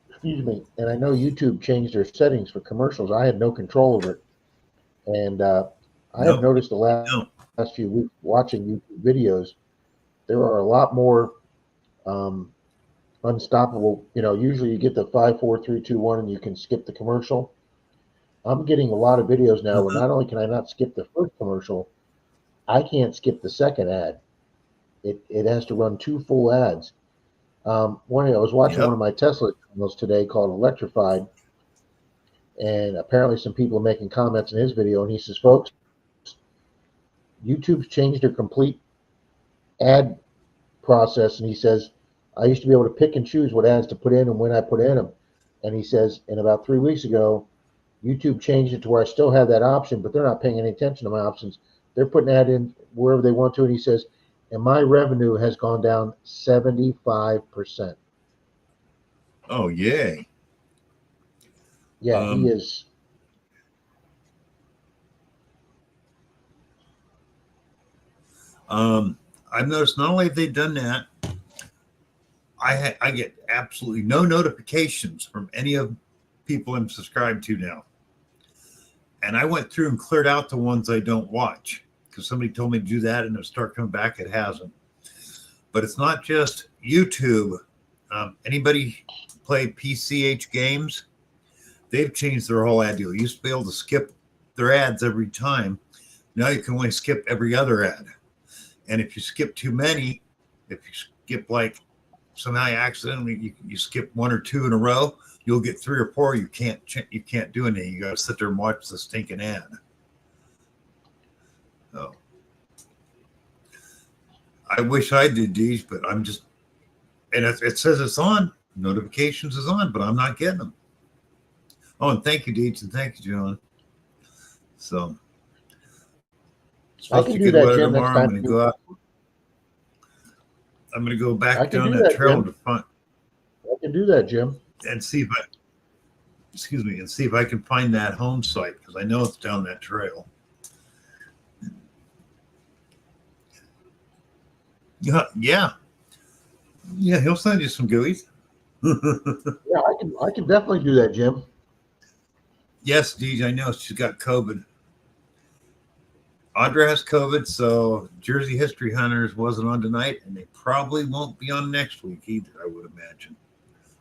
Excuse me. And I know YouTube changed their settings for commercials. I had no control over it. And I have noticed the last few weeks watching YouTube videos, there are a lot more unstoppable. You know, usually you get the 5, 4, 3, 2, 1, and you can skip the commercial. I'm getting a lot of videos now where not only can I not skip the first commercial, I can't skip the second ad. It has to run 2 full ads. I was watching one of my Tesla channels today called Electrified, and apparently some people are making comments in his video, and he says, folks, YouTube's changed their complete ad process, and he says, I used to be able to pick and choose what ads to put in and when I put in them. And he says, and about 3 weeks ago, YouTube changed it to where I still have that option, but they're not paying any attention to my options. They're putting that in wherever they want to. And he says, and my revenue has gone down 75%. Oh, yay. Yeah, he is. I've noticed not only have they done that, I get absolutely no notifications from any of people I'm subscribed to now. And I went through and cleared out the ones I don't watch because somebody told me to do that and it'll start coming back. It hasn't. But it's not just YouTube. Anybody play PCH games? They've changed their whole ad deal. You used to be able to skip their ads every time. Now you can only skip every other ad. And if you skip too many, if you skip like somehow accidentally you skip 1 or 2 in a row, you'll get 3 or 4. You can't do anything. You got to sit there and watch the stinking ad. So I wish I did these, but I'm just, and it says it's on. Notifications is on, but I'm not getting them. Oh, and thank you, Deej, and thank you, John. So I can do that, Jim, next tomorrow. time. I'm going to go out. I'm going to go I back can down do that that, trail Jim. to find I can do that, Jim. and see if I can find that home site because I know it's down that trail. Yeah. He'll send you some GUIs. Yeah, I can definitely do that, Jim. Yes, Deej, I know she's got COVID. Audra has COVID, so Jersey History Hunters wasn't on tonight, and they probably won't be on next week either, I would imagine.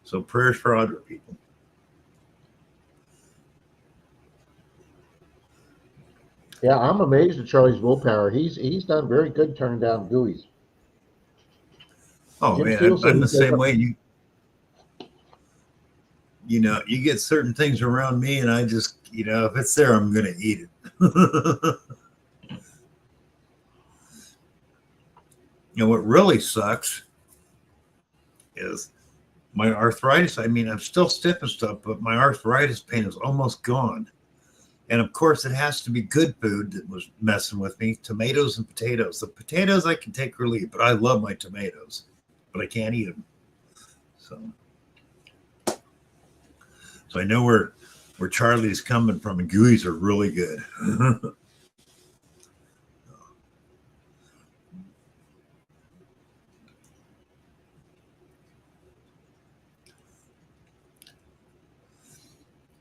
So prayers for Audra, people. Yeah, I'm amazed at Charlie's willpower. He's done very good turning down GUIs. Oh, Jim man, Steele said I'm he the does same not- way. you know, you get certain things around me, and I just, you know, if it's there, I'm gonna eat it. You know what really sucks is my arthritis. I mean, I'm still stiff and stuff, but my arthritis pain is almost gone. And of course, it has to be good food that was messing with me. Tomatoes and potatoes. The potatoes I can take or leave, but I love my tomatoes, but I can't eat them. So I know where Charlie's coming from, and gooey's are really good.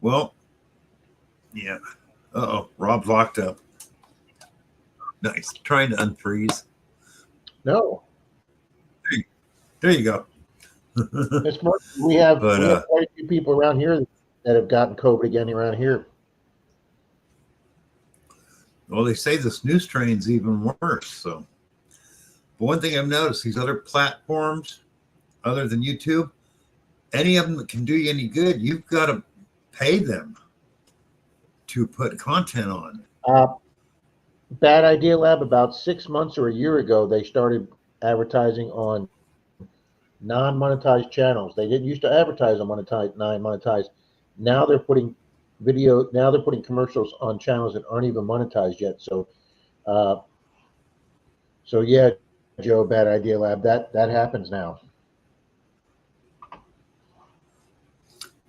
Well, yeah. Uh-oh, Rob's locked up. Nice. Trying to unfreeze. No, There you go. it's more, we have But, quite a few people around here that have gotten COVID again around here. well, they say this new strain's even worse. So, but one thing I've noticed, these other platforms, other than YouTube, any of them that can do you any good, you've got to pay them to put content on. Bad Idea Lab, about 6 months or a year ago, they started advertising on non-monetized channels. They didn't used to advertise on non-monetized. Now they're putting commercials on channels that aren't even monetized yet. So yeah, Joe, Bad Idea Lab, that happens now.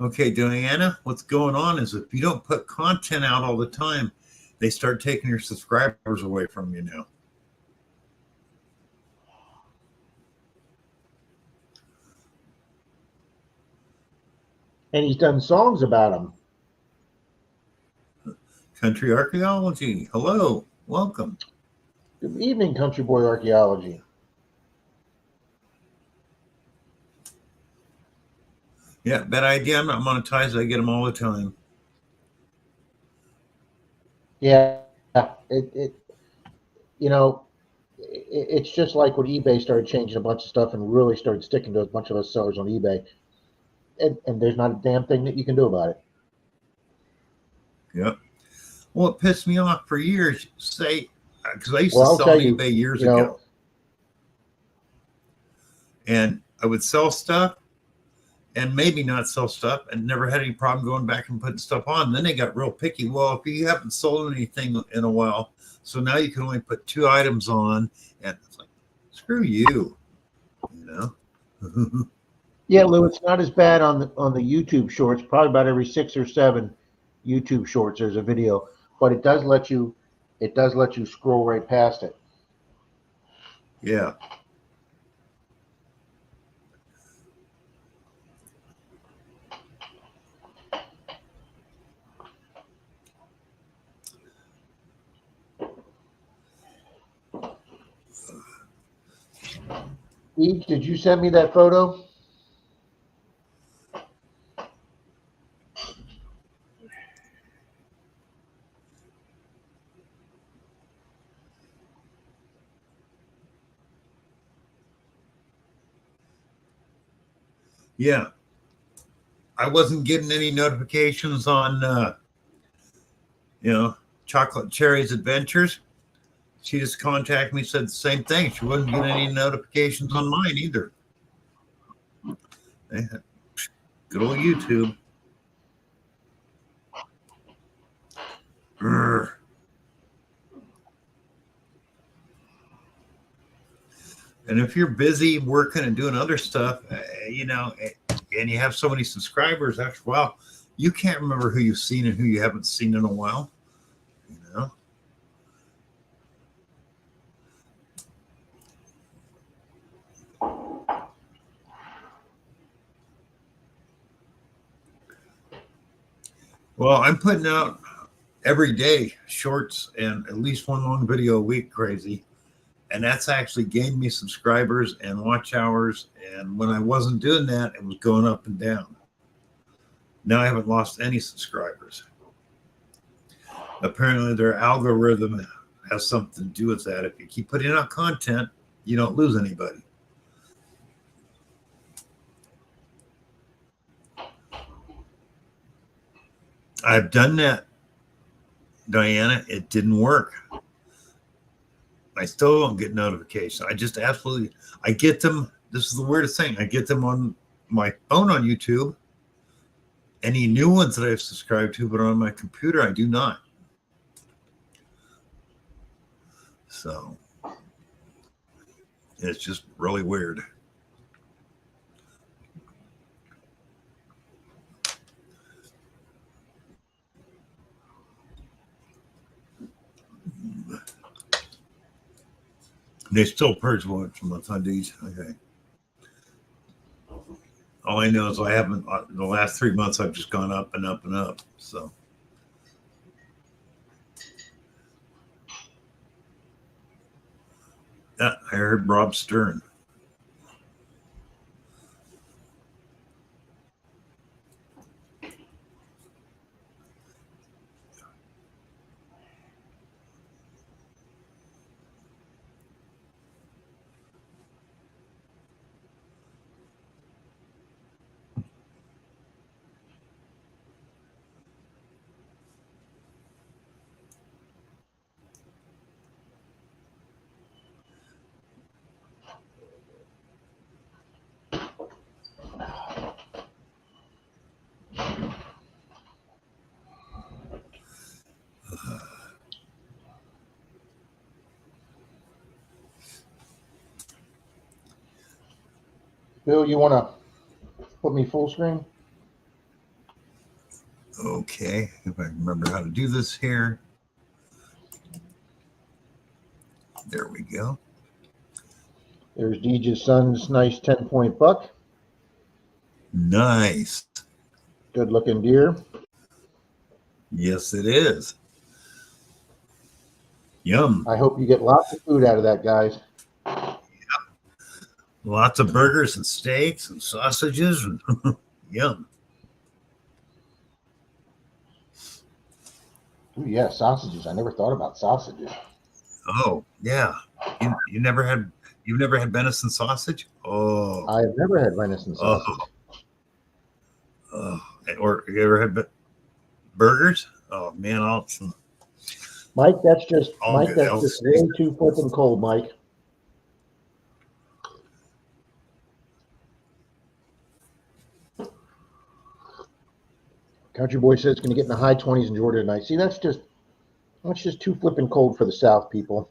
Okay, Diana, what's going on is if you don't put content out all the time, they start taking your subscribers away from you now. And he's done songs about them. Country Archaeology, hello, welcome. Good evening, Country Boy Archaeology. Yeah, Bad Idea. I'm not monetized. I get them all the time. Yeah, it's just like when eBay started changing a bunch of stuff and really started sticking to a bunch of us sellers on eBay. And there's not a damn thing that you can do about it. Yep. Well, it pissed me off for years. Say, because I used Well, I'll to sell on tell you, eBay years you know, ago, and I would sell stuff, and maybe not sell stuff, and never had any problem going back and putting stuff on. And then they got real picky. Well, if you haven't sold anything in a while, so now you can only put 2 items on, and it's like, screw you, you know. Yeah, Lou, it's not as bad on the YouTube shorts. Probably about every 6 or 7 YouTube shorts there's a video, but it does let you scroll right past it. Yeah. Eve, did you send me that photo? Yeah. I wasn't getting any notifications on, Chocolate Cherry's Adventures. She just contacted me, said the same thing. She wasn't getting any notifications on mine either. Good old YouTube. Urgh. And if you're busy working and doing other stuff, and you have so many subscribers, after a while, you can't remember who you've seen and who you haven't seen in a while. You know. Well, I'm putting out every day shorts and at least one long video a week, crazy. And that's actually gained me subscribers and watch hours. And when I wasn't doing that, it was going up and down. Now I haven't lost any subscribers. Apparently their algorithm has something to do with that. If you keep putting out content, you don't lose anybody. I've done that, Diana. It didn't work. I still don't get notifications. I just absolutely, I get them. This is the weirdest thing. I get them on my phone on YouTube. Any new ones that I've subscribed to, but on my computer, I do not. So it's just really weird. They still purge once a month on these. Okay. All I know is I haven't, the last 3 months, I've just gone up and up and up. So. Yeah, I heard Rob Stern. Bill, you want to put me full screen? Okay, if I remember how to do this here. There we go. There's Deej's son's nice 10-point buck. Nice. Good looking deer. Yes, it is. Yum. I hope you get lots of food out of that, guys. Lots of burgers and steaks and sausages. And yum. Ooh, yeah, sausages. I never thought about sausages. Oh, yeah. You've never had venison sausage? Oh. I've never had venison sausage. Oh. Or you ever had burgers? Oh man, Mike, that's just Oh, Mike. good. That's just way too flipping cold, Mike. Country Boy says it's going to get in the high 20s in Georgia tonight. See, that's just too flipping cold for the South, people.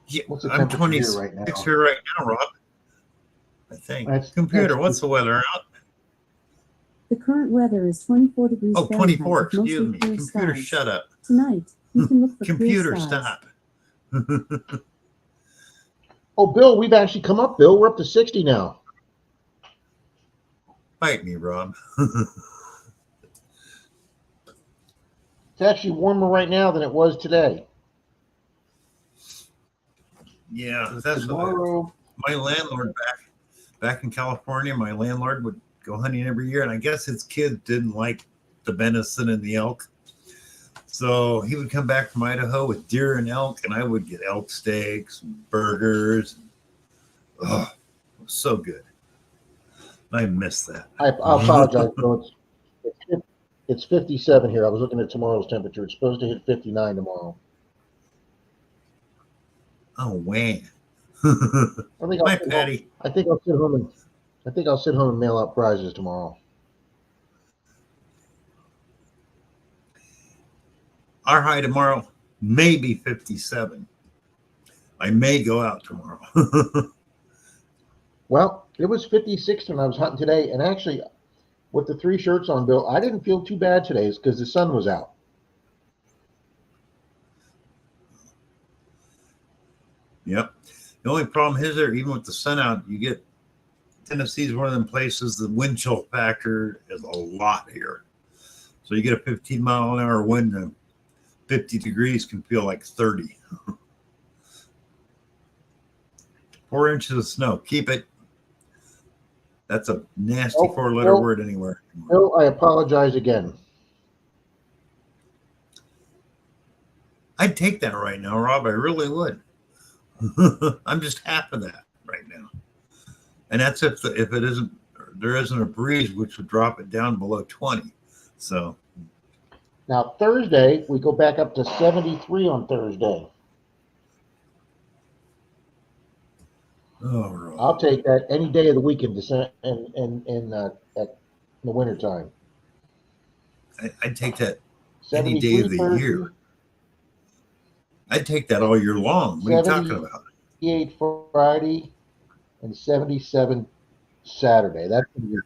yeah, What's the I'm temperature 26 here right now? here right now, Rob. I think. That's- What's the weather out? The current weather is 24 degrees Oh, Fahrenheit. 24. with mostly Excuse me. clear Computer, skies. shut up. Tonight, you can look for Computer, clear skies. stop. Oh, Bill, we've actually come up, Bill. We're up to 60 now. Bite me, Rob. It's actually warmer right now than it was today. Yeah, that's what Tomorrow, my landlord back in California. My landlord would go hunting every year, and I guess his kids didn't like the venison and the elk, so he would come back from Idaho with deer and elk, and I would get elk steaks, and burgers. Oh, it was so good. I miss that. I apologize, Bill. It's 57 here. I was looking at tomorrow's temperature. It's supposed to hit 59 tomorrow. Oh, man. I think My Patty. I think I'll sit home and mail out prizes tomorrow. Our high tomorrow may be 57. I may go out tomorrow. Well, it was 56 when I was hunting today, and actually, with the 3 shirts on, Bill, I didn't feel too bad today. It's because the sun was out. Yep. The only problem is there, even with the sun out, you get Tennessee's one of them places, the wind chill factor is a lot here. So you get a 15-mile-an-hour wind and 50 degrees can feel like 30. 4 inches of snow. Keep it. That's a nasty Oh, 4-letter Bill. word anywhere. Bill, I apologize again. I'd take that right now, Rob. I really would. I'm just half of that right now. And that's if there isn't a breeze, which would drop it down below 20. So, Now Thursday, we go back up to 73 on Thursday. all right. I'll take that any day of the week in December in the wintertime. I'd take that any day 73 of the Thursday, year. I'd take that all year long. What are you talking 70 about? 78 Friday, and 77 Saturday. That's gonna be-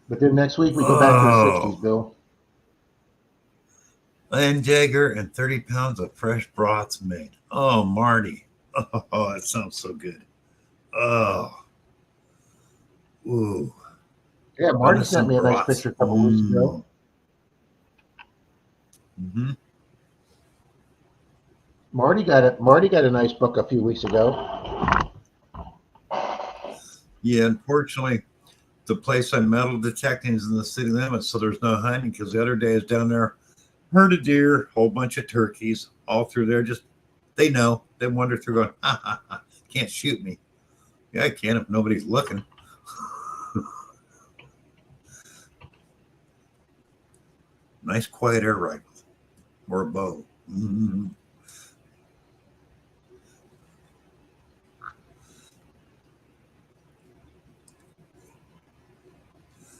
But then next week we go back to the Oh. 60s, Bill. Land Jagger and 30 pounds of fresh broths made. Oh, Marty. Oh, that sounds so good. Oh. Ooh. Yeah, Marty Venison sent me a nice brats. picture a couple weeks ago. Mm-hmm. Marty got a nice book a few weeks ago. Yeah, unfortunately, the place I'm metal detecting is in the city limits, so there's no hunting because the other day is down there, herd of deer, whole bunch of turkeys, all through there. Just they know, they wander through, going, ha ha ha, can't shoot me. Yeah, I can if nobody's looking. Nice quiet air rifle or a bow. Mm-hmm.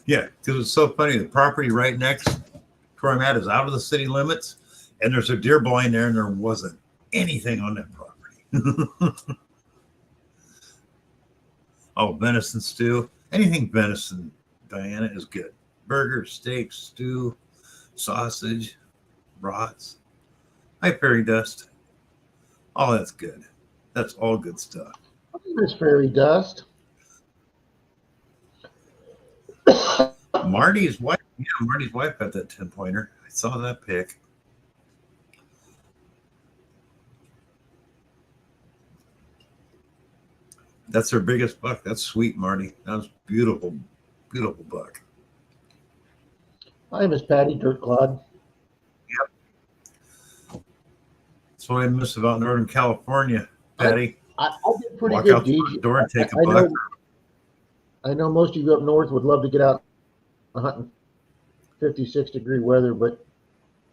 Yeah, because it's so funny. The property right next to where I'm at is out of the city limits, and there's a deer blind there, and there wasn't anything on that property. Oh, venison stew. Anything venison, Diana, is good. Burger, steak, stew, sausage, brats, high fairy dust. Oh, that's good. That's all good stuff. Miss Fairy Dust. Marty's wife, yeah, Marty's wife got that 10-pointer. I saw that pic. That's her biggest buck. That's sweet, Marty. That was beautiful, beautiful buck. Hi, Miss Patty Dirt Clod. That's what I miss about Northern California, Patty. I did pretty Walk good, out the Deej. front door and take a I buck. I know most of you up north would love to get out hunting 56-degree weather, but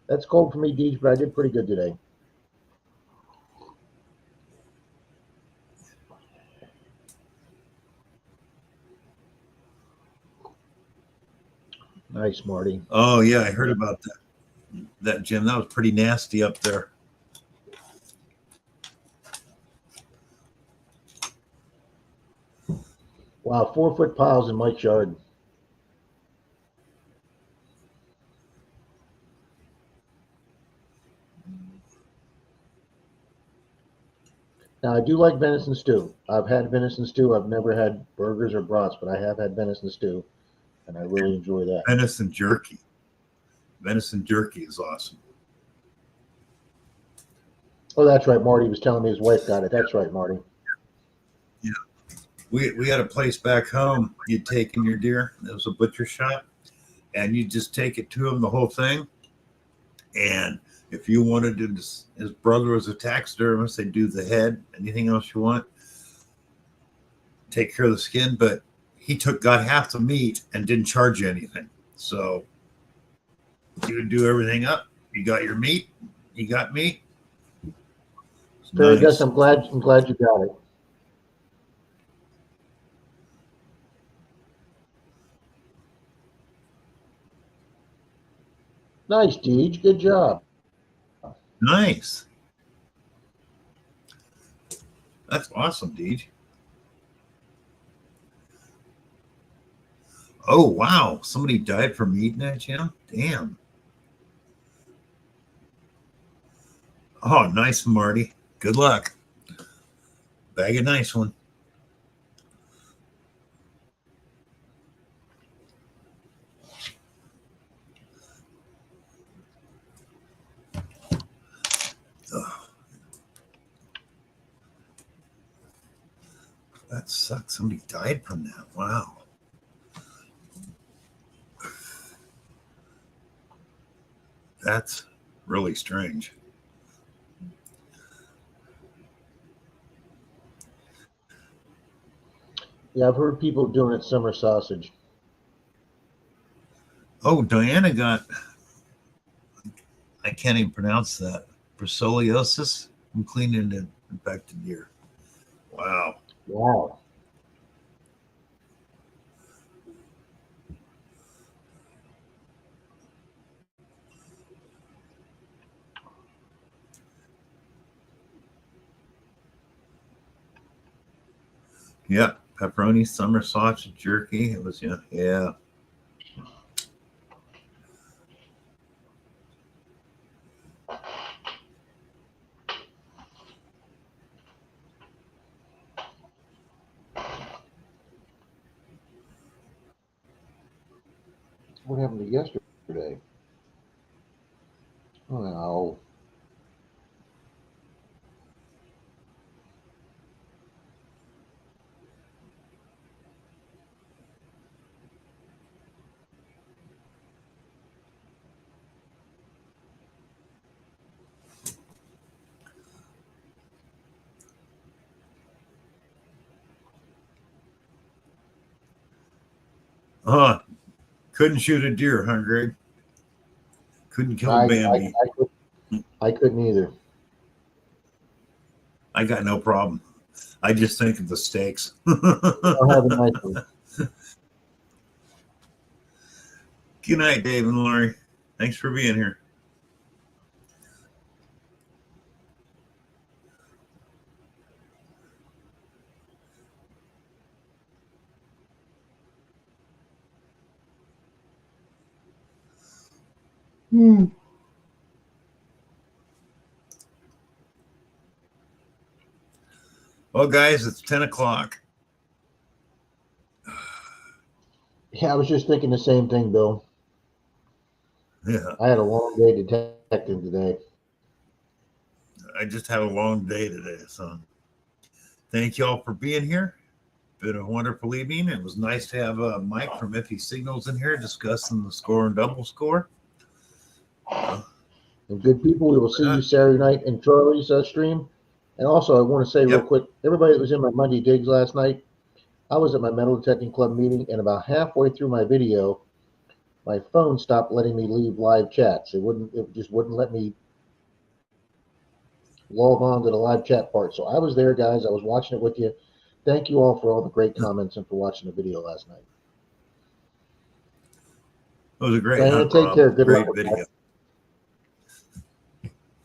that's cold for me, Deej, but I did pretty good today. Nice, Marty. Oh yeah, I heard about that. That Jim, that was pretty nasty up there. Wow, 4-foot piles in Mike's yard. Now, I do like venison stew. I've had venison stew. I've never had burgers or brats, but I have had venison stew, and I really enjoy that. Venison jerky. Venison jerky is awesome. Oh, that's right. Marty was telling me his wife got it. That's right, Marty. Yeah. We had a place back home. You'd take in your deer. It was a butcher shop. And you just take it to him, the whole thing. And if you wanted to, his brother was a taxidermist, they do the head, anything else you want, take care of the skin. But he got half the meat and didn't charge you anything. So you would do everything up. You got your meat, you got meat. Fairy Nice. Dust, I'm glad you got it. Nice, Deej. Good job. Nice. That's awesome, Deej. Oh, wow. Somebody died from eating that, Jim? Damn. Oh, nice, Marty. Good luck. Bag a nice one. Ugh. That sucks. Somebody died from that. Wow. That's really strange. Yeah, I've heard people doing it summer sausage. Oh, Diana got, I can't even pronounce that, brucellosis from cleaning an infected deer. Wow. Wow. Yeah, pepperoni, summer sausage, jerky. It was, yeah. What happened to yesterday? Oh, Couldn't shoot a deer, huh, Greg? Couldn't kill I, a I, Bambi. I couldn't either. I got no problem. I just think of the steaks. I'll have a nice one. Good night, Dave and Lori. Thanks for being here. Well, guys, it's 10 o'clock. Yeah, I was just thinking the same thing, Bill. Yeah, I had a long day detecting today. I just had a long day today. So thank you all for being here. Been a wonderful evening. It was nice to have Mike from Iffy Signals in here discussing the score and double score. And good people, we will see you Saturday night in Charlie's stream. And also, I want to say real Yep. quick, everybody that was in my Monday digs last night, I was at my metal detecting club meeting, and about halfway through my video, my phone stopped letting me leave live chats. It just wouldn't let me log on to the live chat part. So I was there, guys. I was watching it with you. Thank you all for all the great comments and for watching the video last night. It was a great Diana, hunt, take Rob. care. Good Great luck with video. that.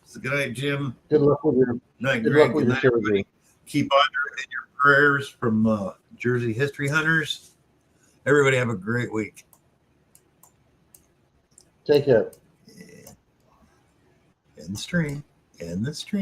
So good night, Jim. Good luck with your Night, good Greg. luck with Good your night, surgery. everybody. Keep Audra in your prayers from Jersey History Hunters. Everybody have a great week. Take care. End the stream. End the stream.